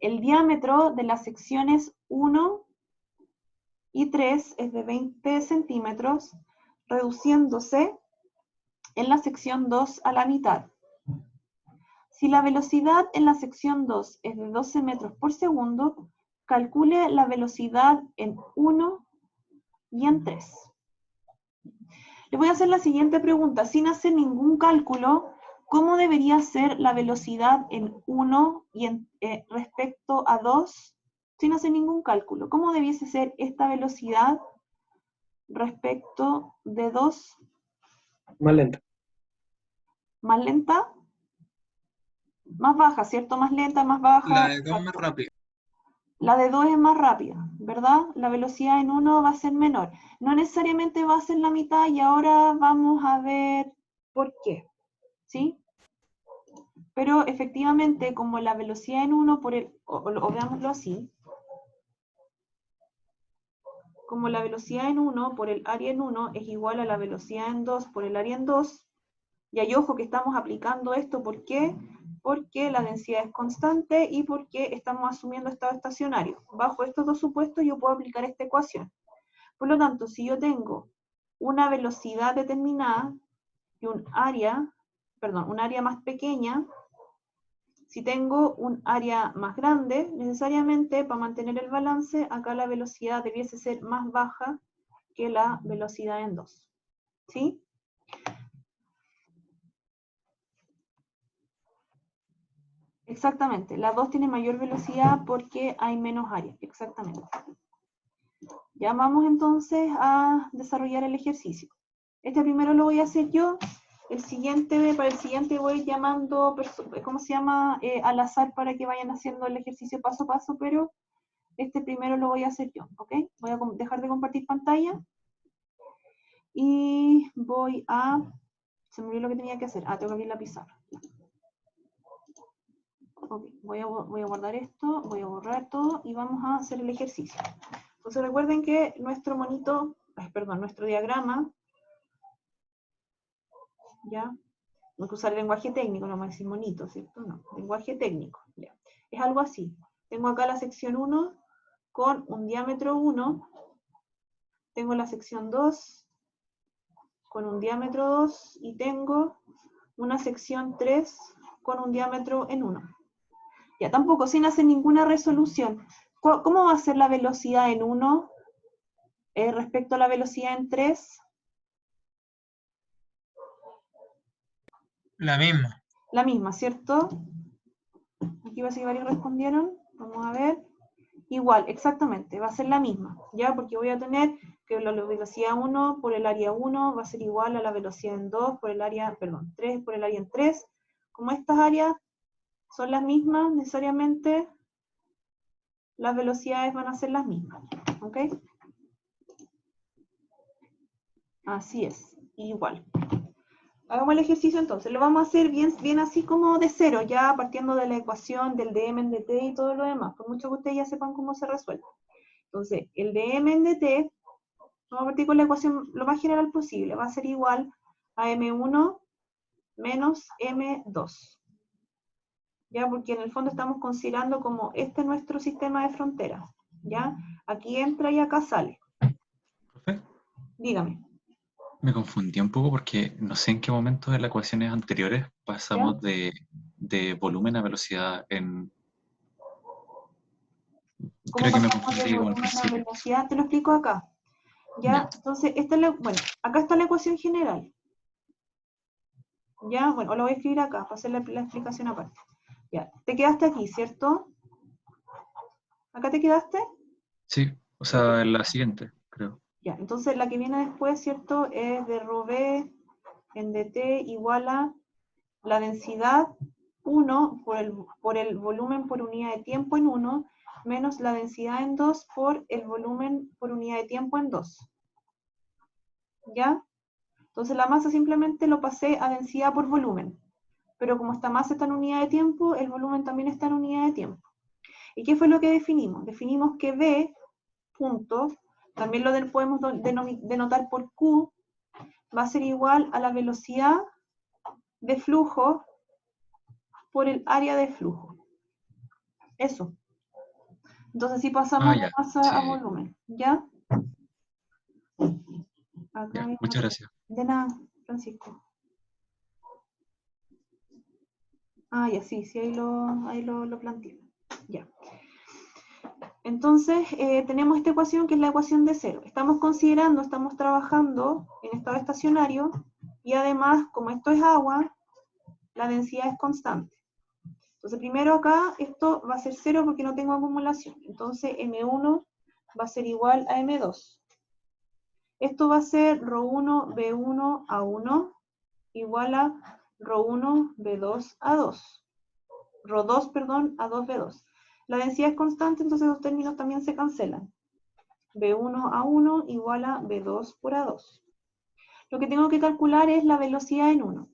A: El diámetro de las secciones 1 y 3 es de 20 centímetros, reduciéndose en la sección 2 a la mitad. Si la velocidad en la sección 2 es de 12 metros por segundo, calcule la velocidad en 1 y en 3. Le voy a hacer la siguiente pregunta. Sin hacer ningún cálculo, ¿cómo debería ser la velocidad en 1 y respecto a 2? Sin hacer ningún cálculo. ¿Cómo debiese ser esta velocidad respecto de 2?
F: Más lenta.
A: ¿Más lenta? Más baja, ¿cierto? Más lenta, más baja.
C: La de 2 más rápida.
A: La de 2 es más rápida, ¿verdad? La velocidad en 1 va a ser menor. No necesariamente va a ser la mitad y ahora vamos a ver por qué, ¿sí? Pero efectivamente, como la velocidad en 1 o veámoslo así, como la velocidad en 1 por el área en 1 es igual a la velocidad en 2 por el área en 2, y hay ojo que estamos aplicando esto, ¿por qué? Porque la densidad es constante y porque estamos asumiendo estado estacionario. Bajo estos dos supuestos yo puedo aplicar esta ecuación. Por lo tanto, si yo tengo una velocidad determinada y un área más pequeña, si tengo un área más grande, necesariamente para mantener el balance, acá la velocidad debiese ser más baja que la velocidad en 2. ¿Sí? Exactamente, la 2 tiene mayor velocidad porque hay menos área, exactamente. Ya vamos entonces a desarrollar el ejercicio. Este primero lo voy a hacer yo, para el siguiente voy llamando, ¿cómo se llama? Al azar para que vayan haciendo el ejercicio paso a paso, pero este primero lo voy a hacer yo, ¿ok? Voy a dejar de compartir pantalla y voy a... Se me olvidó lo que tenía que hacer. Tengo que abrir la pizarra. Okay, voy a guardar esto, voy a borrar todo y vamos a hacer el ejercicio. Entonces recuerden que nuestro diagrama, ya, no hay que usar el lenguaje técnico, no vamos a decir monito, ¿cierto? No, lenguaje técnico, ya. Es algo así. Tengo acá la sección 1 con un diámetro 1, tengo la sección 2 con un diámetro 2 y tengo una sección 3 con un diámetro en 1. Ya, tampoco, sin hacer ninguna resolución. ¿Cómo va a ser la velocidad en 1 respecto a la velocidad en 3?
C: La misma.
A: La misma, ¿cierto? Aquí va a ser que varios respondieron. Vamos a ver. Igual, exactamente, va a ser la misma, ¿ya? Porque voy a tener que la velocidad 1 por el área 1 va a ser igual a la velocidad en 2 por el área, 3 por el área en 3. Como estas áreas son las mismas, necesariamente las velocidades van a ser las mismas, ¿ok? Así es, igual. Hagamos el ejercicio entonces, lo vamos a hacer bien así como de cero, ya partiendo de la ecuación del dm en dt y todo lo demás, por mucho que ustedes ya sepan cómo se resuelve. Entonces, el dm en dt, vamos a partir con la ecuación lo más general posible, va a ser igual a m1 menos m2. ¿Ya? Porque en el fondo estamos considerando como este es nuestro sistema de frontera, ¿ya? Aquí entra y acá sale.
F: Profe,
A: Dígame.
F: me confundí un poco porque no sé en qué momento de las ecuaciones anteriores pasamos de volumen a velocidad en...
A: ¿Cómo
F: Creo que me
A: pasamos de
F: confundí como al
A: volumen a
F: principio.
A: velocidad? Te lo explico acá. ¿Ya?
F: Ya.
A: Entonces, esta es bueno, acá está la ecuación general. ¿Ya? Bueno, lo voy a escribir acá para hacer la explicación aparte. Ya, te quedaste aquí, ¿cierto? ¿Acá te quedaste?
F: Sí, o sea, la siguiente, creo.
A: Ya, entonces la que viene después, ¿cierto? Es de ρv en dt igual a la densidad 1 por el volumen por unidad de tiempo en 1 menos la densidad en 2 por el volumen por unidad de tiempo en 2. ¿Ya? Entonces la masa simplemente lo pasé a densidad por volumen. Pero como esta masa está en unidad de tiempo, el volumen también está en unidad de tiempo. ¿Y qué fue lo que definimos? Definimos que V, punto, también lo podemos denotar por Q, va a ser igual a la velocidad de flujo por el área de flujo. Eso. Entonces si pasamos de
F: Ya,
A: masa a
F: sí,
A: volumen, ¿ya? Acá
F: ya,
A: hay
F: muchas gracias.
A: de nada, Francisco. Ya, sí, ahí lo planteé. Ya. Entonces, tenemos esta ecuación que es la ecuación de cero. Estamos trabajando en estado estacionario, y además, como esto es agua, la densidad es constante. Entonces, primero acá, esto va a ser cero porque no tengo acumulación. Entonces, M1 va a ser igual a M2. Esto va a ser ρ1 B1 A1 igual a ρ1 B2 A2. ρ2, perdón, A2 B2. La densidad es constante, entonces los términos también se cancelan. B1 A1 igual a B2 por A2. Lo que tengo que calcular es la velocidad en 1,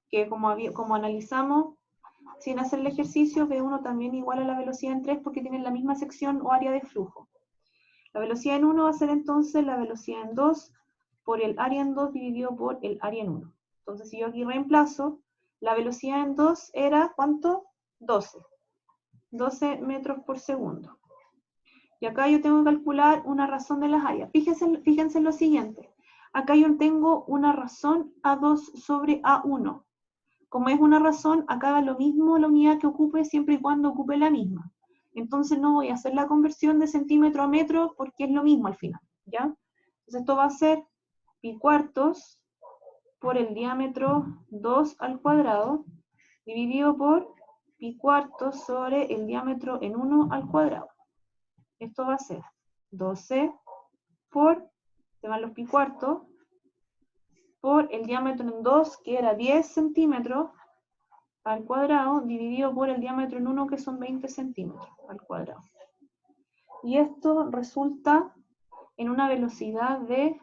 A: que como analizamos, sin hacer el ejercicio, B1 también igual a la velocidad en 3 porque tienen la misma sección o área de flujo. La velocidad en 1 va a ser entonces la velocidad en 2 por el área en 2 dividido por el área en 1. Entonces, si yo aquí reemplazo, la velocidad en 2 era, ¿cuánto? 12. 12 metros por segundo. Y acá yo tengo que calcular una razón de las áreas. Fíjense en lo siguiente. Acá yo tengo una razón A2 sobre A1. Como es una razón, acá da lo mismo la unidad que ocupe siempre y cuando ocupe la misma. Entonces no voy a hacer la conversión de centímetro a metro porque es lo mismo al final, ¿ya? Entonces esto va a ser pi cuartos por el diámetro 2 al cuadrado dividido por pi cuartos sobre el diámetro en 1 al cuadrado. Esto va a ser 12 por, se van los pi cuartos, por el diámetro en 2, que era 10 centímetros, al cuadrado, dividido por el diámetro en 1, que son 20 centímetros al cuadrado. Y esto resulta en una velocidad de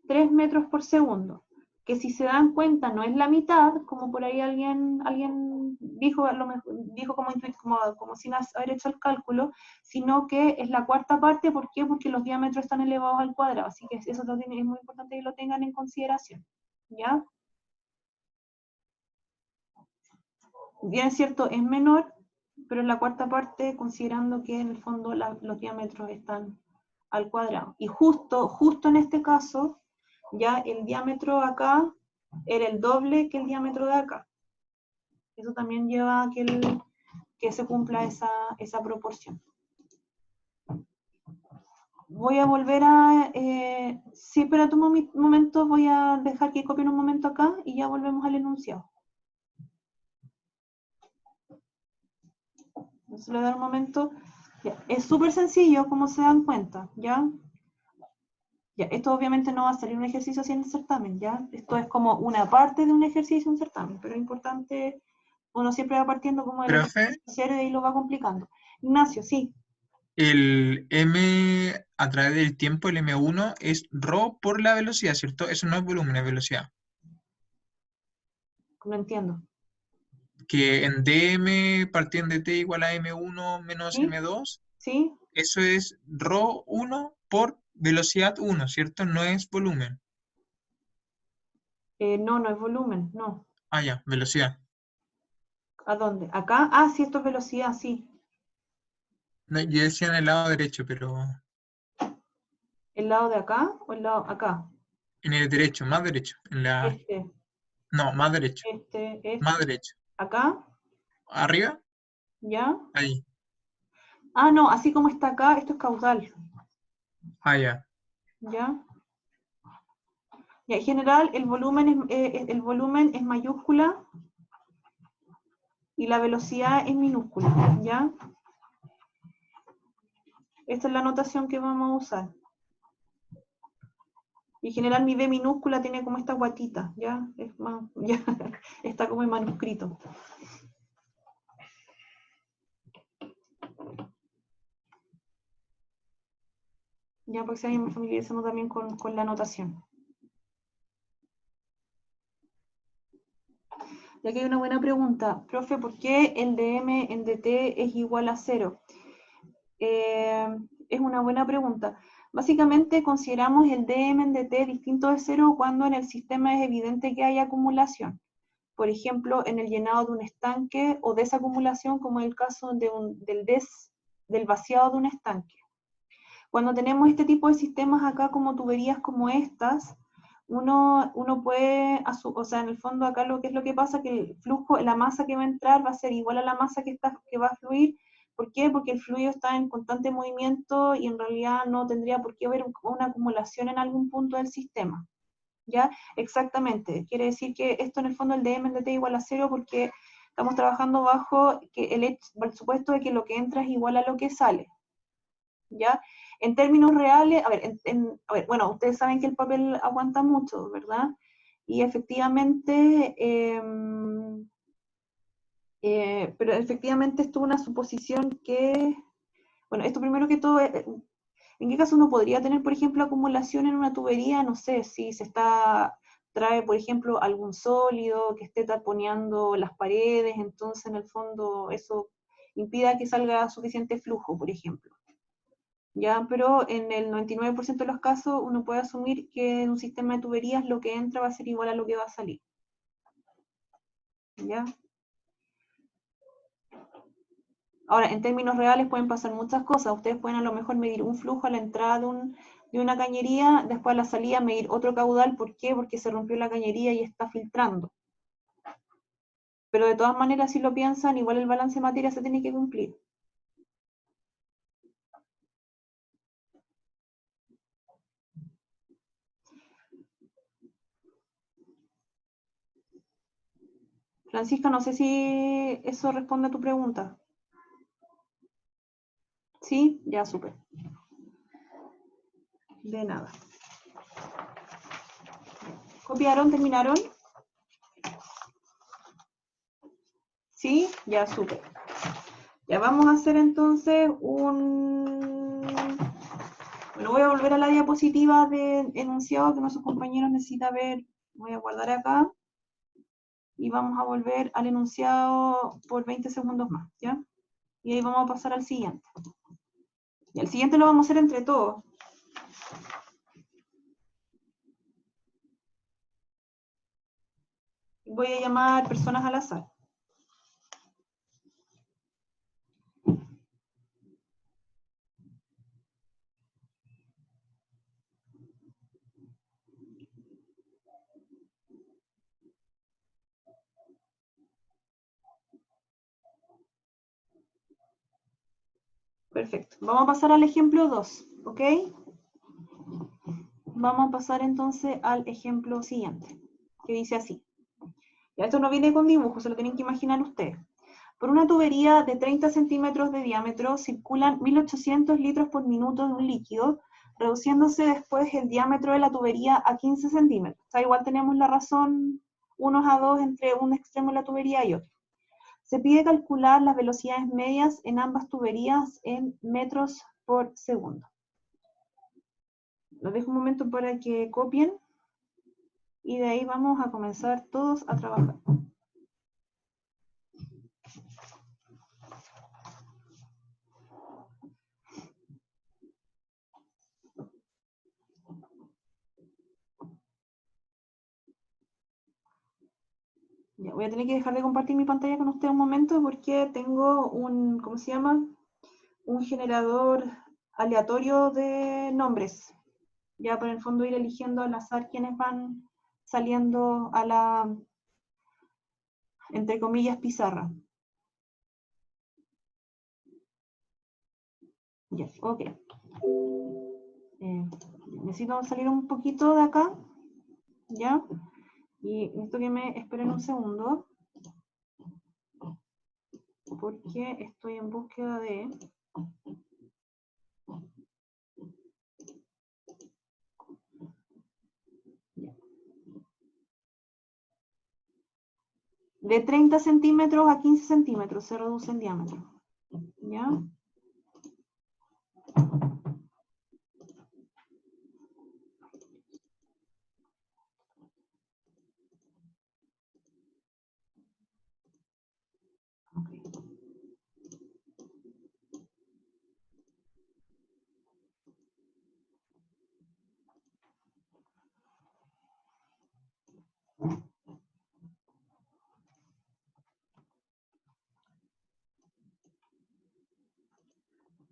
A: 3 metros por segundo, que si se dan cuenta no es la mitad, como por ahí alguien dijo, como sin haber hecho el cálculo, sino que es la cuarta parte. ¿Por qué? Porque los diámetros están elevados al cuadrado, así que eso es muy importante que lo tengan en consideración, ¿ya? Bien es cierto, es menor, pero es la cuarta parte considerando que en el fondo los diámetros están al cuadrado. Y justo en este caso, ya el diámetro acá era el doble que el diámetro de acá. Eso también lleva a que se cumpla esa proporción. Voy a volver a... sí, espera un momento, voy a dejar que copien un momento acá y ya volvemos al enunciado. Entonces le voy a dar un momento. Ya, es súper sencillo, como se dan cuenta, ¿ya? Ya, esto obviamente no va a salir un ejercicio sin el certamen, ¿ya? Esto es como una parte de un ejercicio, un certamen, pero es importante Uno siempre va partiendo como de
C: Profe,
A: cero y ahí lo va complicando. Ignacio, sí.
C: el M a través del tiempo, el M1, es ρ por la velocidad, ¿cierto? Eso no es volumen, es velocidad.
A: No entiendo.
C: Que en dm partiendo de t igual a m1 menos
A: ¿Sí?
C: m2,
A: ¿Sí?
C: eso es ρ1 por velocidad 1, ¿cierto? No es volumen.
A: No, no es volumen, no.
C: Ah, ya, velocidad.
A: ¿A dónde? ¿Acá? Ah, sí, esto es velocidad, sí.
C: No, yo decía en el lado derecho, pero
A: ¿El lado de acá o el lado acá?
C: en el derecho, más derecho.
A: Este,
C: No, más derecho, más
A: este.
C: derecho.
A: ¿Acá?
C: ¿Arriba?
A: ¿Ya?
C: Ahí.
A: Ah, no, así como está acá, esto es caudal.
C: Ah, ya.
A: ¿Ya? Ya, en general, el volumen es mayúscula y la velocidad es minúscula, ¿ya? Esta es la notación que vamos a usar. Y en general mi B minúscula tiene como esta guatita, ¿ya? Es más, ya, está como en manuscrito. Ya, porque se vayan familiarizando también con la notación. Ya que hay una buena pregunta. Profe, ¿por qué el dm en dt es igual a 0? Es una buena pregunta. Básicamente consideramos el dm en dt distinto de 0 cuando en el sistema es evidente que hay acumulación. Por ejemplo, en el llenado de un estanque o desacumulación, como en el caso del vaciado de un estanque. Cuando tenemos este tipo de sistemas acá como tuberías como estas, uno puede, o sea, en el fondo acá lo que es lo que pasa, que el flujo, la masa que va a entrar va a ser igual a la masa que va a fluir. ¿Por qué? Porque el fluido está en constante movimiento y en realidad no tendría por qué haber una acumulación en algún punto del sistema. ¿Ya? Exactamente. Quiere decir que esto en el fondo el dm en dt igual a 0 porque estamos trabajando bajo el supuesto de que lo que entra es igual a lo que sale. ¿Ya? En términos reales, a ver, bueno, ustedes saben que el papel aguanta mucho, ¿verdad? Y efectivamente, pero efectivamente esto es una suposición que, bueno, esto primero que todo, ¿en qué caso uno podría tener, por ejemplo, acumulación en una tubería? No sé, si trae, por ejemplo, algún sólido que esté taponeando las paredes, entonces en el fondo eso impida que salga suficiente flujo, por ejemplo. ¿Ya? Pero en el 99% de los casos uno puede asumir que en un sistema de tuberías lo que entra va a ser igual a lo que va a salir. ¿Ya? Ahora, en términos reales pueden pasar muchas cosas. Ustedes pueden a lo mejor medir un flujo a la entrada de una cañería, después a la salida medir otro caudal. ¿Por qué? Porque se rompió la cañería y está filtrando. Pero de todas maneras, si lo piensan, igual el balance de materia se tiene que cumplir. Francisca, no sé si eso responde a tu pregunta. ¿Sí? Ya, súper. De nada. ¿Copiaron? ¿Terminaron? ¿Sí? Ya, súper. Ya vamos a hacer entonces Bueno, voy a volver a la diapositiva de enunciado que nuestros compañeros necesitan ver. Voy a guardar acá. Y vamos a volver al enunciado por 20 segundos más, ¿ya? Y ahí vamos a pasar al siguiente. Y el siguiente lo vamos a hacer entre todos. Voy a llamar personas al azar. Perfecto. Vamos a pasar al ejemplo 2, ¿ok? Vamos a pasar entonces al ejemplo siguiente, que dice así. Ya esto no viene con dibujo, se lo tienen que imaginar ustedes. Por una tubería de 30 centímetros de diámetro circulan 1800 litros por minuto de un líquido, reduciéndose después el diámetro de la tubería a 15 centímetros. O sea, igual tenemos la razón 1 a 2 entre un extremo de la tubería y otro. Se pide calcular las velocidades medias en ambas tuberías en metros por segundo. Los dejo un momento para que copien y de ahí vamos a comenzar todos a trabajar. Ya, voy a tener que dejar de compartir mi pantalla con ustedes un momento porque tengo un, ¿cómo se llama? Un generador aleatorio de nombres. Ya por el fondo ir eligiendo al azar quienes van saliendo a la, entre comillas, pizarra. Ya, ok. Necesito salir un poquito de acá, ¿ya? Y necesito que me esperen un segundo, porque estoy en búsqueda de... De 30 centímetros a 15 centímetros se reduce en diámetro, ¿ya?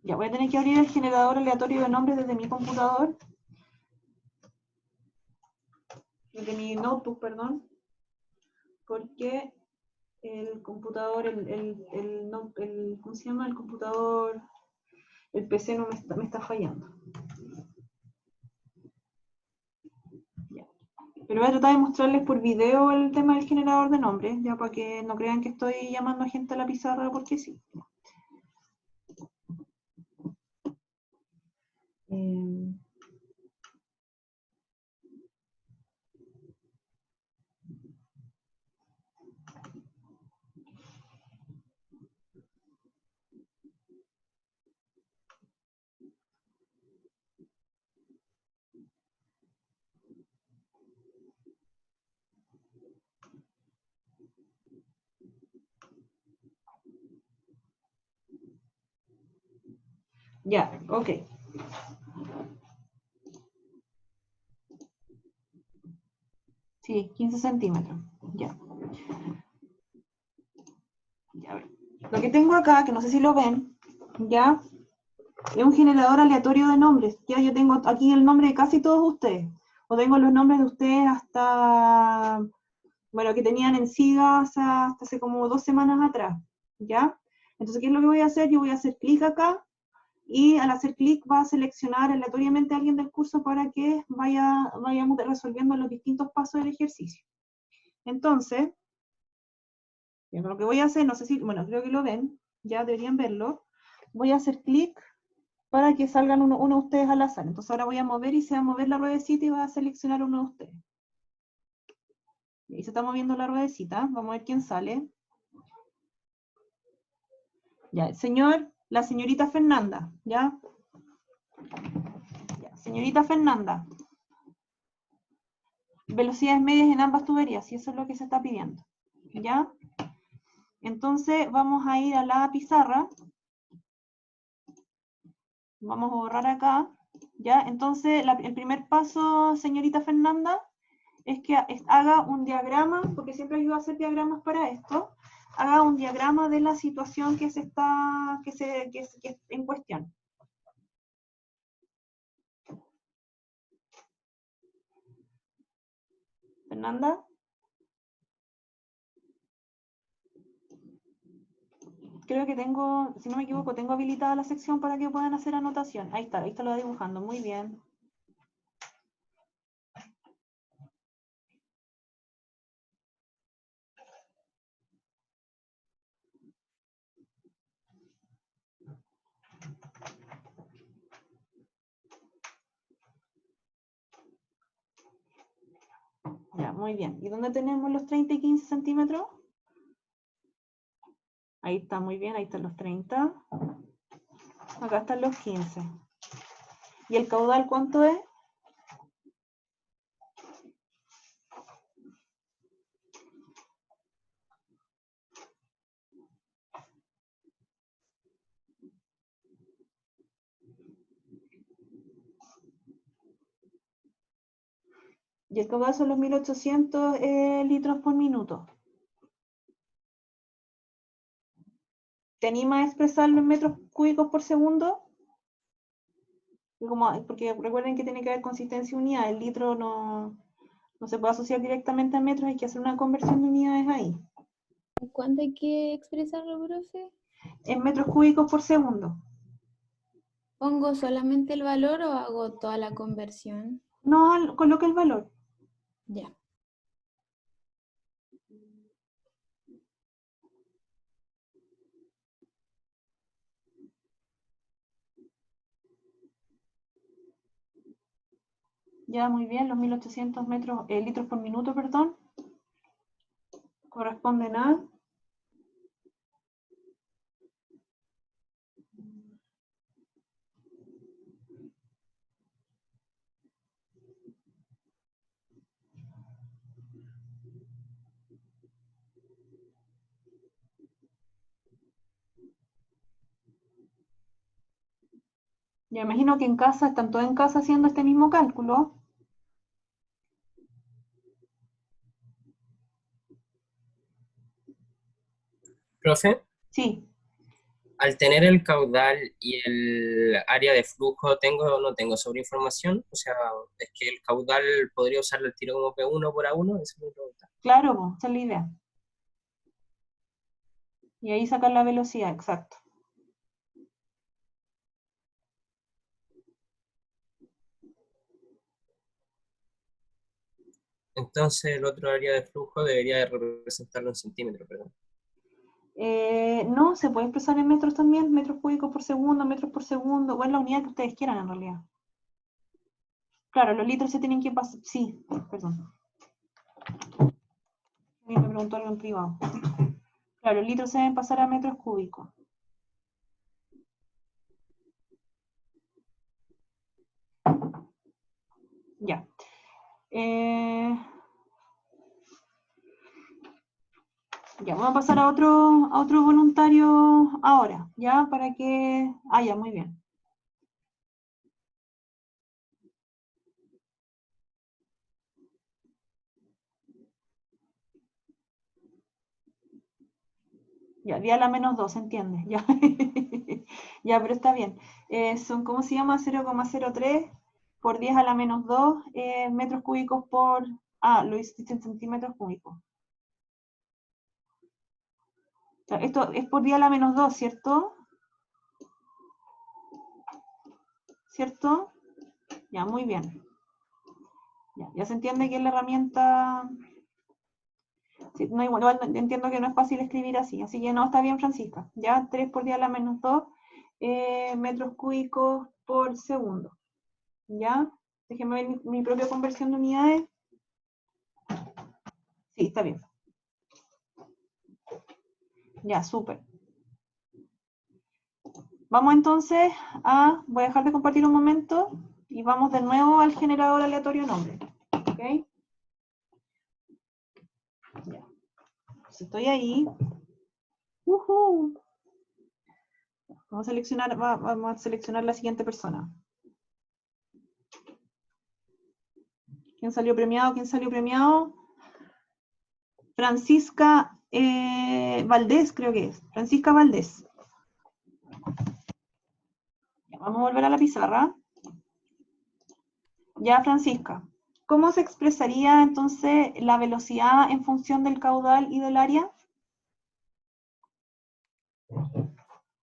A: Ya, voy a tener que abrir el generador aleatorio de nombres desde mi computador. Desde mi notebook, perdón. Porque el computador, ¿cómo se llama? El computador, el PC no me está fallando. Ya. Pero voy a tratar de mostrarles por video el tema del generador de nombres, ya para que no crean que estoy llamando a gente a la pizarra porque sí. Ya, ok. Sí, 15 centímetros. Ya. Ya, a ver. Lo que tengo acá, que no sé si lo ven, ya, es un generador aleatorio de nombres. Ya yo tengo aquí el nombre de casi todos ustedes. O tengo los nombres de ustedes hasta, bueno, que tenían en SIGA hasta hace como 2 semanas atrás. ¿Ya? Entonces, ¿qué es lo que voy a hacer? Yo voy a hacer clic acá y al hacer clic va a seleccionar aleatoriamente a alguien del curso para que vayamos resolviendo los distintos pasos del ejercicio. Entonces, lo que voy a hacer, no sé si, bueno, creo que lo ven, ya deberían verlo. Voy a hacer clic para que salgan uno de ustedes al azar. Entonces ahora voy a mover y se va a mover la ruedecita y va a seleccionar uno de ustedes. Y se está moviendo la ruedecita, vamos a ver quién sale. Ya, la señorita Fernanda, ¿ya? Ya, señorita Fernanda. Velocidades medias en ambas tuberías, y eso es lo que se está pidiendo, ¿ya? Entonces vamos a ir a la pizarra. Vamos a borrar acá, ¿ya? Entonces el primer paso, señorita Fernanda, es que haga un diagrama, porque siempre ayuda a hacer diagramas para esto, haga un diagrama de la situación que es en cuestión. Fernanda. Creo que tengo, si no me equivoco, tengo habilitada la sección para que puedan hacer anotación. Ahí está lo dibujando, muy bien. Ya, muy bien. ¿Y dónde tenemos los 30 y 15 centímetros? Ahí está, muy bien, ahí están los 30. Acá están los 15. ¿Y el caudal cuánto es? Y el caudal son los 1800 litros por minuto. ¿Te anima a expresarlo en metros cúbicos por segundo? Porque recuerden que tiene que haber consistencia unidad. El litro no se puede asociar directamente a metros, hay que hacer una conversión de unidades ahí.
G: ¿Cuánto hay que expresarlo, profe?
A: En metros cúbicos por segundo.
G: ¿Pongo solamente el valor o hago toda la conversión?
A: No, coloca el valor.
G: Ya.
A: Ya, muy bien, los 1800 litros por minuto, perdón, corresponden a... Ya imagino que en casa, están todos en casa haciendo este mismo cálculo.
H: Profe,
A: Sí,
H: al tener el caudal y el área de flujo, ¿tengo o no tengo sobreinformación? O sea, es que el caudal podría usarlo el tiro como P1 por A1, esa es mi pregunta.
A: claro, po, esa es la idea. Y ahí sacar la velocidad, exacto.
H: Entonces el otro área de flujo debería de representarlo en centímetros, perdón.
A: No, se puede expresar en metros también, metros cúbicos por segundo, o en la unidad que ustedes quieran en realidad. Claro, los litros se tienen que pasar, sí, perdón. Alguien me preguntó algo en privado. Claro, los litros se deben pasar a metros cúbicos. Ya. Ya, vamos a pasar a otro voluntario ahora, ¿ya? Para que... Ah, ya, muy bien. Ya, di a la menos 2, ¿se entiende? Ya, ya, pero está bien. Son, ¿cómo se llama? 0,03 por 10 a la menos 2 metros cúbicos por... Ah, lo hiciste en centímetros cúbicos. O sea, esto es por 10 a la menos 2, ¿cierto? ¿Cierto? Ya, muy bien. Ya se entiende que es la herramienta... Sí, no, igual entiendo que no es fácil escribir así que no, está bien, Francisca. Ya, 3 por 10 a la menos 2 metros cúbicos por segundo. ¿Ya? Déjenme ver mi propia conversión de unidades. Sí, está bien. Ya, súper. Vamos entonces voy a dejar de compartir un momento y vamos de nuevo al generador aleatorio nombre. ¿Ok? Ya. Si estoy ahí. Vamos a seleccionar la siguiente persona. ¿Quién salió premiado? ¿Quién salió premiado? Francisca Valdés, creo que es. Francisca Valdés. Ya, vamos a volver a la pizarra. Ya, Francisca. ¿Cómo se expresaría entonces la velocidad en función del caudal y del área?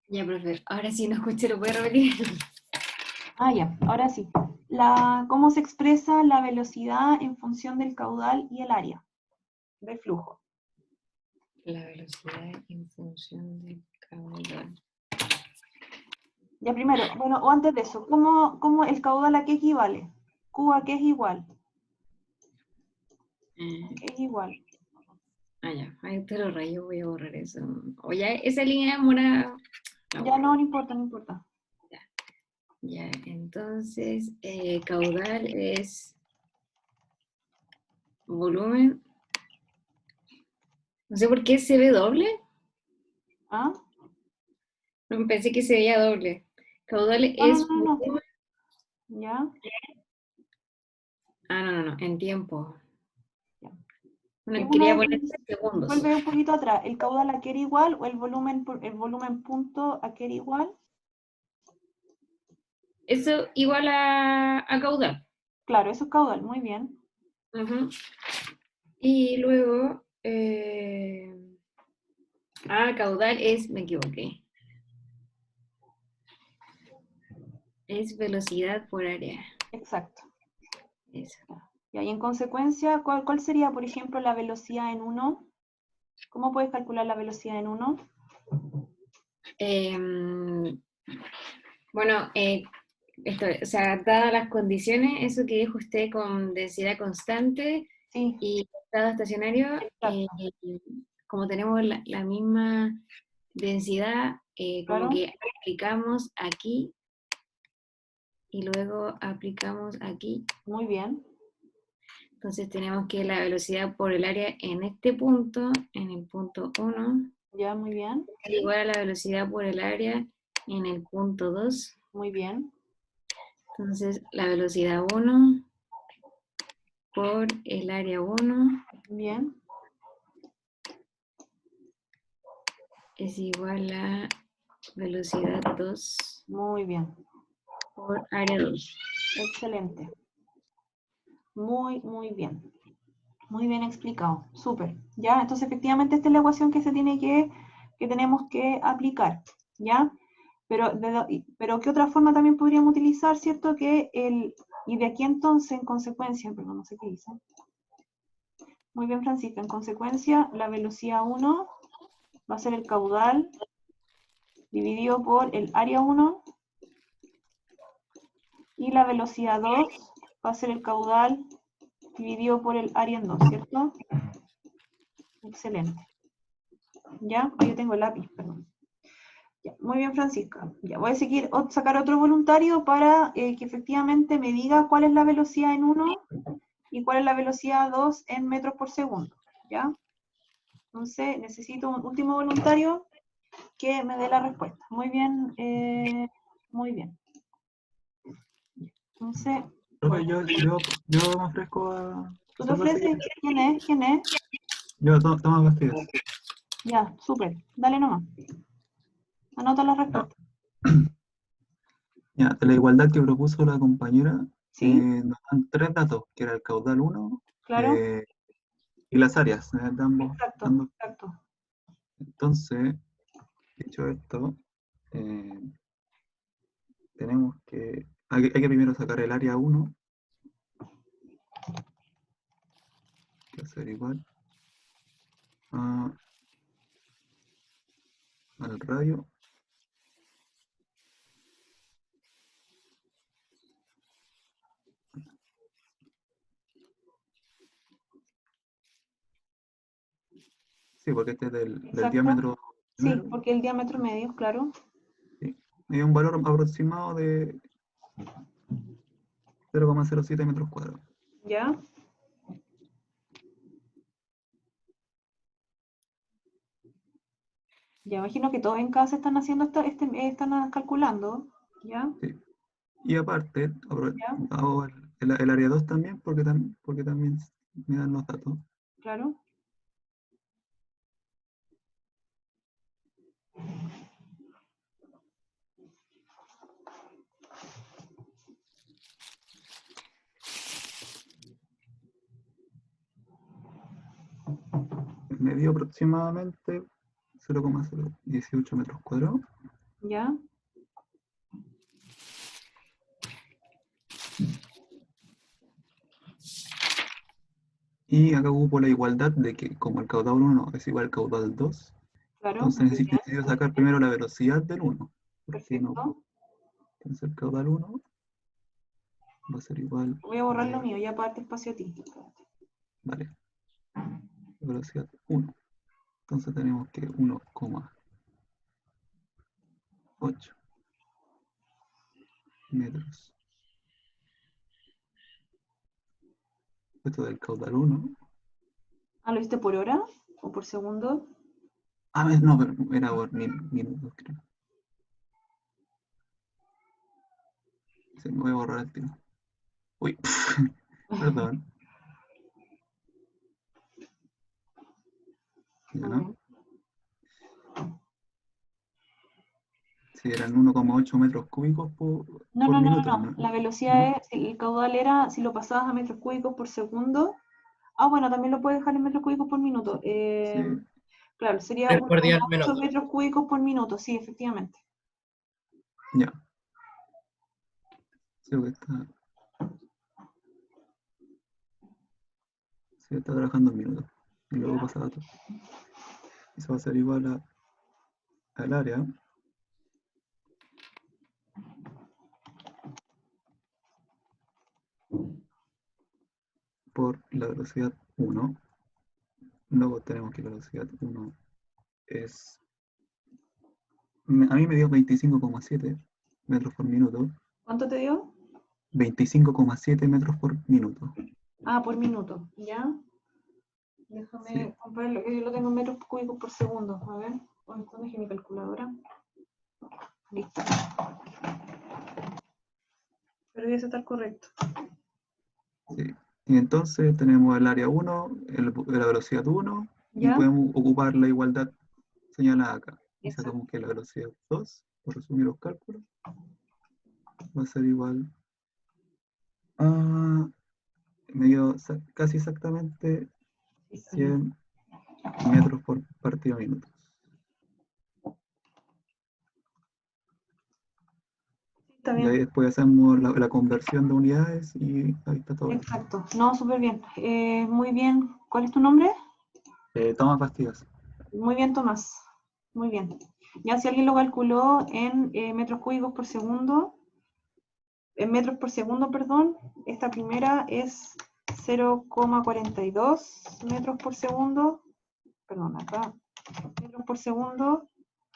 I: Ya, profe, ahora sí no escuché, ¿lo puede repetir?
A: Ya, ahora sí. ¿Cómo se expresa la velocidad en función del caudal y el área del flujo?
I: La velocidad en función del caudal.
A: Ya, primero, bueno, o antes de eso, ¿cómo el caudal a qué equivale? Q a qué es igual. ¿Qué es igual?
I: Ya. ya, ahí te lo rayo, voy a borrar eso. O ya esa línea morada.
A: Ya no importa, no importa.
I: Ya, entonces, caudal es volumen. No sé por qué se ve doble.
A: ¿Ah?
I: No, pensé que se veía doble. Caudal
A: No,
I: es
A: no, no, no.
I: volumen.
A: ¿Ya?
I: Ah, no, en tiempo.
A: Ya.
I: Bueno,
A: Una
I: quería
A: vez
I: poner
A: dice,
I: segundos.
A: vuelve un poquito atrás. ¿El caudal a qué era igual o el volumen punto a qué era igual?
I: Eso igual a caudal.
A: Claro, eso es caudal, muy bien.
I: Ujú. Y luego, caudal es, me equivoqué. Es velocidad por área.
A: Exacto.
I: Eso.
A: Y ahí en consecuencia, ¿cuál sería, por ejemplo, la velocidad en 1? ¿Cómo puedes calcular la velocidad en 1?
I: Bueno, o sea, dadas las condiciones, eso que dijo usted con densidad constante
A: Sí,
I: y estado estacionario,
A: exacto.
I: como tenemos la misma densidad, como
A: Claro.
I: que aplicamos aquí y luego aplicamos aquí.
A: Muy bien.
I: Entonces tenemos que la velocidad por el área en este punto, en el punto 1,
A: Ya, muy bien.
I: es igual a la velocidad por el área en el punto 2.
A: Muy bien.
I: Entonces la velocidad 1 por el área 1
A: Bien.
I: es igual a velocidad 2
A: Muy bien.
I: por área 2.
A: Excelente. Muy, muy bien. Muy bien explicado. Súper. ¿Ya? Entonces, efectivamente, esta es la ecuación que tenemos que aplicar. ¿Ya? Pero ¿qué otra forma también podríamos utilizar, cierto? Y de aquí entonces, en consecuencia, perdón, no sé qué dice. Muy bien, Francisca. En consecuencia, la velocidad 1 va a ser el caudal dividido por el área 1 y la velocidad 2 va a ser el caudal dividido por el área en 2, ¿cierto? Excelente. ¿Ya? Ahí yo tengo el lápiz, perdón. Ya, muy bien, Francisca. Ya voy a sacar otro voluntario para que efectivamente me diga cuál es la velocidad en 1 y cuál es la velocidad 2 en metros por segundo. ¿Ya? Entonces, necesito un último voluntario que me dé la respuesta. Muy bien, muy bien. Entonces,
J: Profe, yo me ofrezco a
A: ¿tú te
J: hacer la
A: ofreces?
J: siguiente.
A: ¿Quién es? ¿Quién es?
J: Yo tomo pastillas.
A: Ya, súper. Dale nomás. Anota la respuesta.
J: Ya, de la igualdad que propuso la compañera,
A: ¿Sí?
J: nos dan tres datos, que era el caudal 1
A: ¿Claro?
J: y las áreas de ambos.
A: Exacto, exacto.
J: Entonces, dicho esto, tenemos que, hay que primero sacar el área 1, que va a ser igual al radio sí, porque este es del
A: Exacto.
J: diámetro
A: Sí,
J: primero,
A: porque el diámetro medio, claro.
J: sí, y un valor aproximado de 0,07 metros cuadrados.
A: ¿Ya? Ya imagino que todos en casa están haciendo están calculando, ¿ya?
J: Sí. Y aparte,
A: ¿Ya?
J: hago el área 2 también, porque también me dan los datos.
A: Claro.
J: Me dio aproximadamente 0,018 metros cuadrados.
A: ¿Ya?
J: Y acá hubo la igualdad de que como el caudal 1 es igual al caudal 2,
A: Claro,
J: entonces
A: muy bien.
J: necesito sacar primero la velocidad del 1. Porque no,
A: Perfecto.
J: entonces el caudal 1 va a ser igual
A: Voy a borrar lo mío, ya para darte espacio a ti.
J: vale, velocidad 1. Entonces tenemos que 1,8 metros. Esto del caudal 1.
A: ¿Lo viste por hora o por segundo?
J: No, pero era por minutos, creo. Se me voy a borrar el tiro. Uy, perdón. Ya, ¿no? Sí, eran 1,8 metros cúbicos por minuto.
A: No. La velocidad es, el caudal era, si lo pasabas a metros cúbicos por segundo. Bueno, también lo puedes dejar en metros cúbicos por minuto. Claro, sería
H: Por día al
A: 1,8
H: menos.
A: metros cúbicos por minuto, sí, efectivamente.
J: Ya. Sí, que está trabajando en minutos. Y luego pasa a datos. Eso va a ser igual al área. Por la velocidad 1. Luego tenemos que la velocidad 1 es... A mí me dio 25,7 metros por minuto.
A: ¿Cuánto te dio?
J: 25,7 metros por minuto.
A: Por minuto, ¿ya? Déjame compararlo, que yo lo tengo en metros cúbicos por segundo. A ver, ¿dónde dejé mi calculadora? Listo. Pero debe estar correcto.
J: Sí. Y entonces tenemos el área 1, la velocidad 1,
A: ¿Ya?
J: y podemos ocupar la igualdad señalada acá. Y sacamos que la velocidad 2, por resumir los cálculos, va a ser igual a medio casi exactamente 100 metros por partido minuto. Y ahí después hacemos la conversión de unidades y ahí está todo.
A: Exacto, no, súper bien. Muy bien, ¿cuál es tu nombre?
J: Tomás Bastidas.
A: Muy bien, Tomás. Muy bien. Ya si alguien lo calculó en metros cúbicos por segundo, en metros por segundo, perdón, esta primera es 0,42 metros por segundo, perdón, acá, metros por segundo,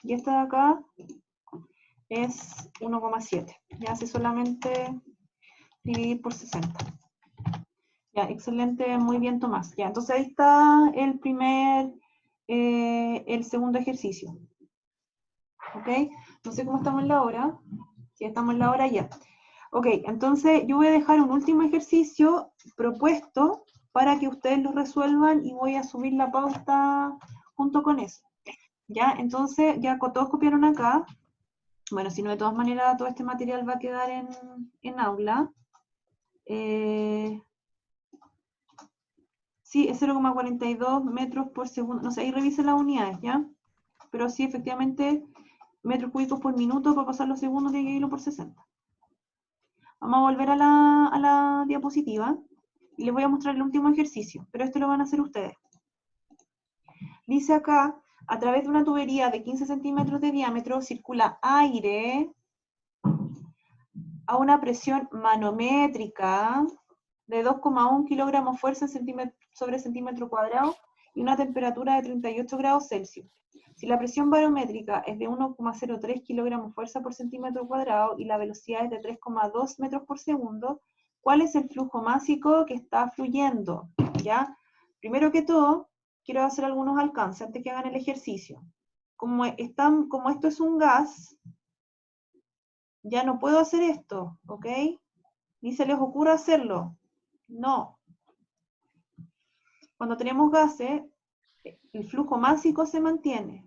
A: y esta de acá es 1,7. Ya hace solamente dividir por 60. Ya, excelente, muy bien, Tomás. Ya, entonces ahí está el segundo ejercicio. ¿Ok? No sé cómo estamos en la hora. Si estamos en la hora ya. Ok, entonces yo voy a dejar un último ejercicio propuesto para que ustedes lo resuelvan y voy a subir la pauta junto con eso. ¿Ya? Entonces, ya todos copiaron acá. Bueno, si no, de todas maneras, todo este material va a quedar en aula. Sí, es 0,42 metros por segundo. No sé, ahí revisen las unidades, ¿ya? Pero sí, efectivamente, metros cúbicos por minuto, para pasar los segundos tiene que irlo por 60. Vamos a volver a la diapositiva y les voy a mostrar el último ejercicio, pero esto lo van a hacer ustedes. Dice acá, a través de una tubería de 15 centímetros de diámetro circula aire a una presión manométrica de 2,1 kilogramos fuerza sobre centímetro cuadrado y una temperatura de 38 grados Celsius. Si la presión barométrica es de 1,03 kilogramos fuerza por centímetro cuadrado y la velocidad es de 3,2 metros por segundo, ¿cuál es el flujo másico que está fluyendo? ¿Ya? Primero que todo, quiero hacer algunos alcances antes que hagan el ejercicio. Como esto es un gas, ya no puedo hacer esto, ¿ok? Ni se les ocurra hacerlo. No. Cuando tenemos gases, el flujo másico se mantiene,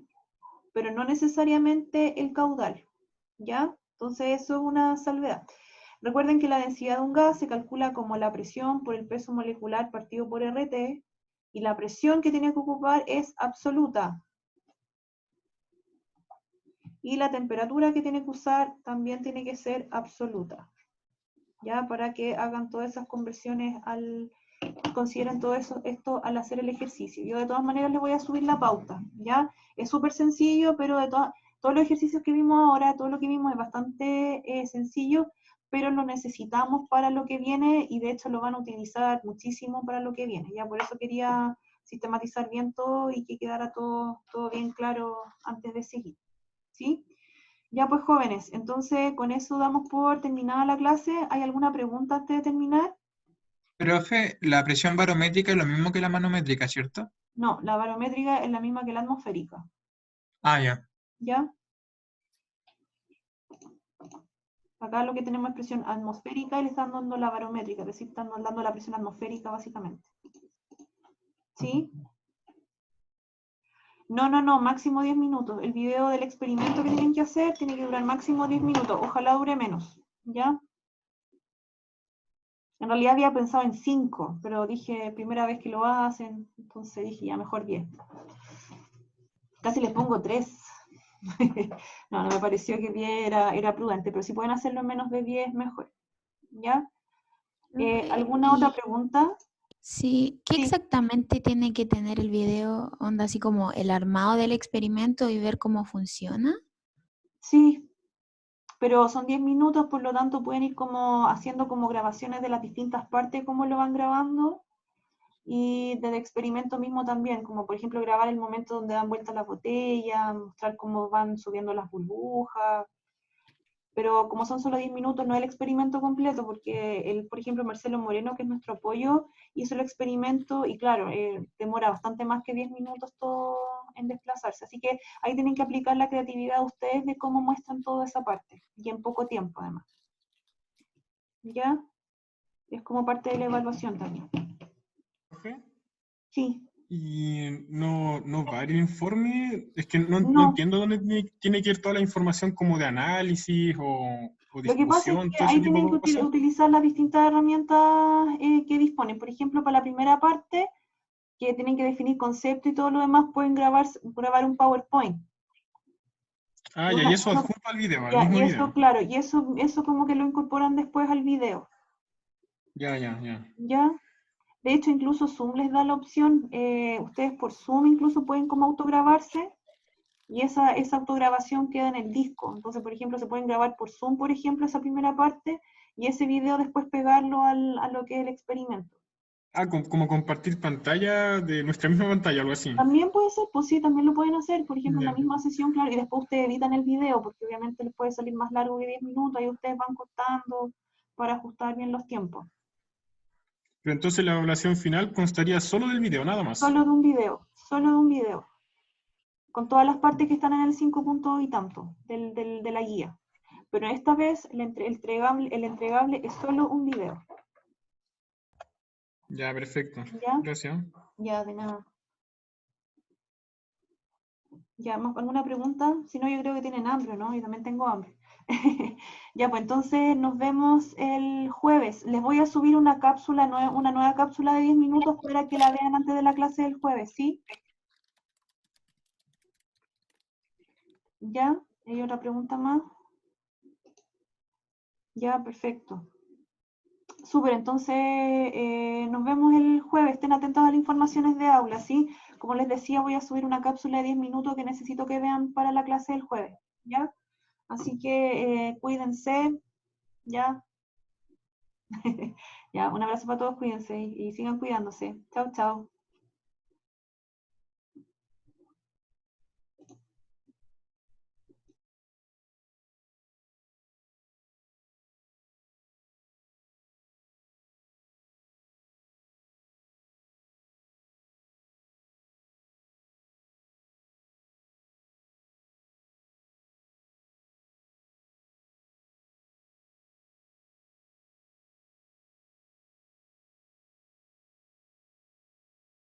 A: pero no necesariamente el caudal, ¿ya? Entonces eso es una salvedad. Recuerden que la densidad de un gas se calcula como la presión por el peso molecular partido por RT, y la presión que tiene que ocupar es absoluta. Y la temperatura que tiene que usar también tiene que ser absoluta, ¿ya? Para que hagan todas esas conversiones consideren todo esto al hacer el ejercicio. Yo de todas maneras les voy a subir la pauta, ¿ya? Es súper sencillo, pero todos los ejercicios que vimos ahora, todo lo que vimos es bastante sencillo, pero lo necesitamos para lo que viene y de hecho lo van a utilizar muchísimo para lo que viene, ¿ya? Por eso quería sistematizar bien todo y que quedara todo bien claro antes de seguir, ¿sí? Ya pues jóvenes, entonces con eso damos por terminada la clase. ¿Hay alguna pregunta antes de terminar?
C: Profe, la presión barométrica es lo mismo que la manométrica, ¿cierto?
A: No, la barométrica es la misma que la atmosférica,
C: Ah, ya.
A: ¿ya? Acá lo que tenemos es presión atmosférica y le están dando la barométrica, es decir, están dando la presión atmosférica básicamente. ¿Sí? No, máximo 10 minutos. El video del experimento que tienen que hacer tiene que durar máximo 10 minutos. Ojalá dure menos, ¿ya? En realidad había pensado en 5, pero dije, primera vez que lo hacen, entonces dije, ya mejor 10. Casi les pongo 3. No me pareció que 10 era prudente, pero si pueden hacerlo en menos de 10, mejor. ¿Ya? ¿Alguna otra pregunta?
G: Sí, ¿qué
A: Sí.
G: exactamente tiene que tener el video? Onda así como el armado del experimento y ver cómo funciona.
A: Sí, pero son 10 minutos, por lo tanto pueden ir como haciendo como grabaciones de las distintas partes, cómo lo van grabando, y del experimento mismo también, como por ejemplo grabar el momento donde dan vuelta la botella, mostrar cómo van subiendo las burbujas, pero como son solo 10 minutos, no es el experimento completo, porque por ejemplo, Marcelo Moreno, que es nuestro apoyo, hizo el experimento y claro, demora bastante más que 10 minutos todo en desplazarse. Así que ahí tienen que aplicar la creatividad ustedes de cómo muestran toda esa parte, y en poco tiempo además. ¿Ya? Es como parte de la evaluación también.
K: Profe,
A: Sí.
K: y no va el informe, es que no
A: No,
K: entiendo dónde tiene que ir toda la información como de análisis o
A: lo que pasa es
K: discusión,
A: que
K: todo ese
A: ahí
K: tipo
A: tienen que
K: de cosas.
A: utilizar las distintas herramientas que disponen. Por ejemplo, para la primera parte, que tienen que definir concepto y todo lo demás, pueden grabar un PowerPoint.
K: Ah,
A: Es
K: ya,
A: una
K: y eso
A: cosa-
K: adjunto al video, al
A: ya,
K: mismo
A: y eso,
K: video.
A: claro, y eso como que lo incorporan después al video,
K: Ya.
A: ¿ya? De hecho, incluso Zoom les da la opción, ustedes por Zoom incluso pueden como autograbarse, y esa autograbación queda en el disco. Entonces, por ejemplo, se pueden grabar por Zoom, por ejemplo, esa primera parte, y ese video después pegarlo a lo que es el experimento.
K: Ah, como compartir pantalla de nuestra misma pantalla, algo así.
A: También puede ser, pues sí, también lo pueden hacer, por ejemplo, en la
K: Ya.
A: misma sesión, claro, y después ustedes editan el video, porque obviamente les puede salir más largo que 10 minutos, ahí ustedes van cortando para ajustar bien los tiempos.
K: Pero entonces la evaluación final constaría solo del video, nada más.
A: Solo de un video, con todas las partes que están en el 5 puntos y tanto de la guía. Pero esta vez el entregable es solo un video.
K: Ya, perfecto.
A: ¿Ya?
K: Gracias.
A: Ya, de nada. ¿Ya más alguna pregunta? Si no, yo creo que tienen hambre, ¿no? Yo también tengo hambre. Ya, pues entonces nos vemos el jueves. Les voy a subir una nueva cápsula de 10 minutos para que la vean antes de la clase del jueves, ¿sí? ¿Ya? ¿Hay otra pregunta más? Ya, perfecto. Súper, entonces nos vemos el jueves. Estén atentos a las informaciones de aula, ¿sí? Como les decía, voy a subir una cápsula de 10 minutos que necesito que vean para la clase del jueves, ¿ya? Así que cuídense, ¿ya? Ya, un abrazo para todos, cuídense y sigan cuidándose. Chao, chao.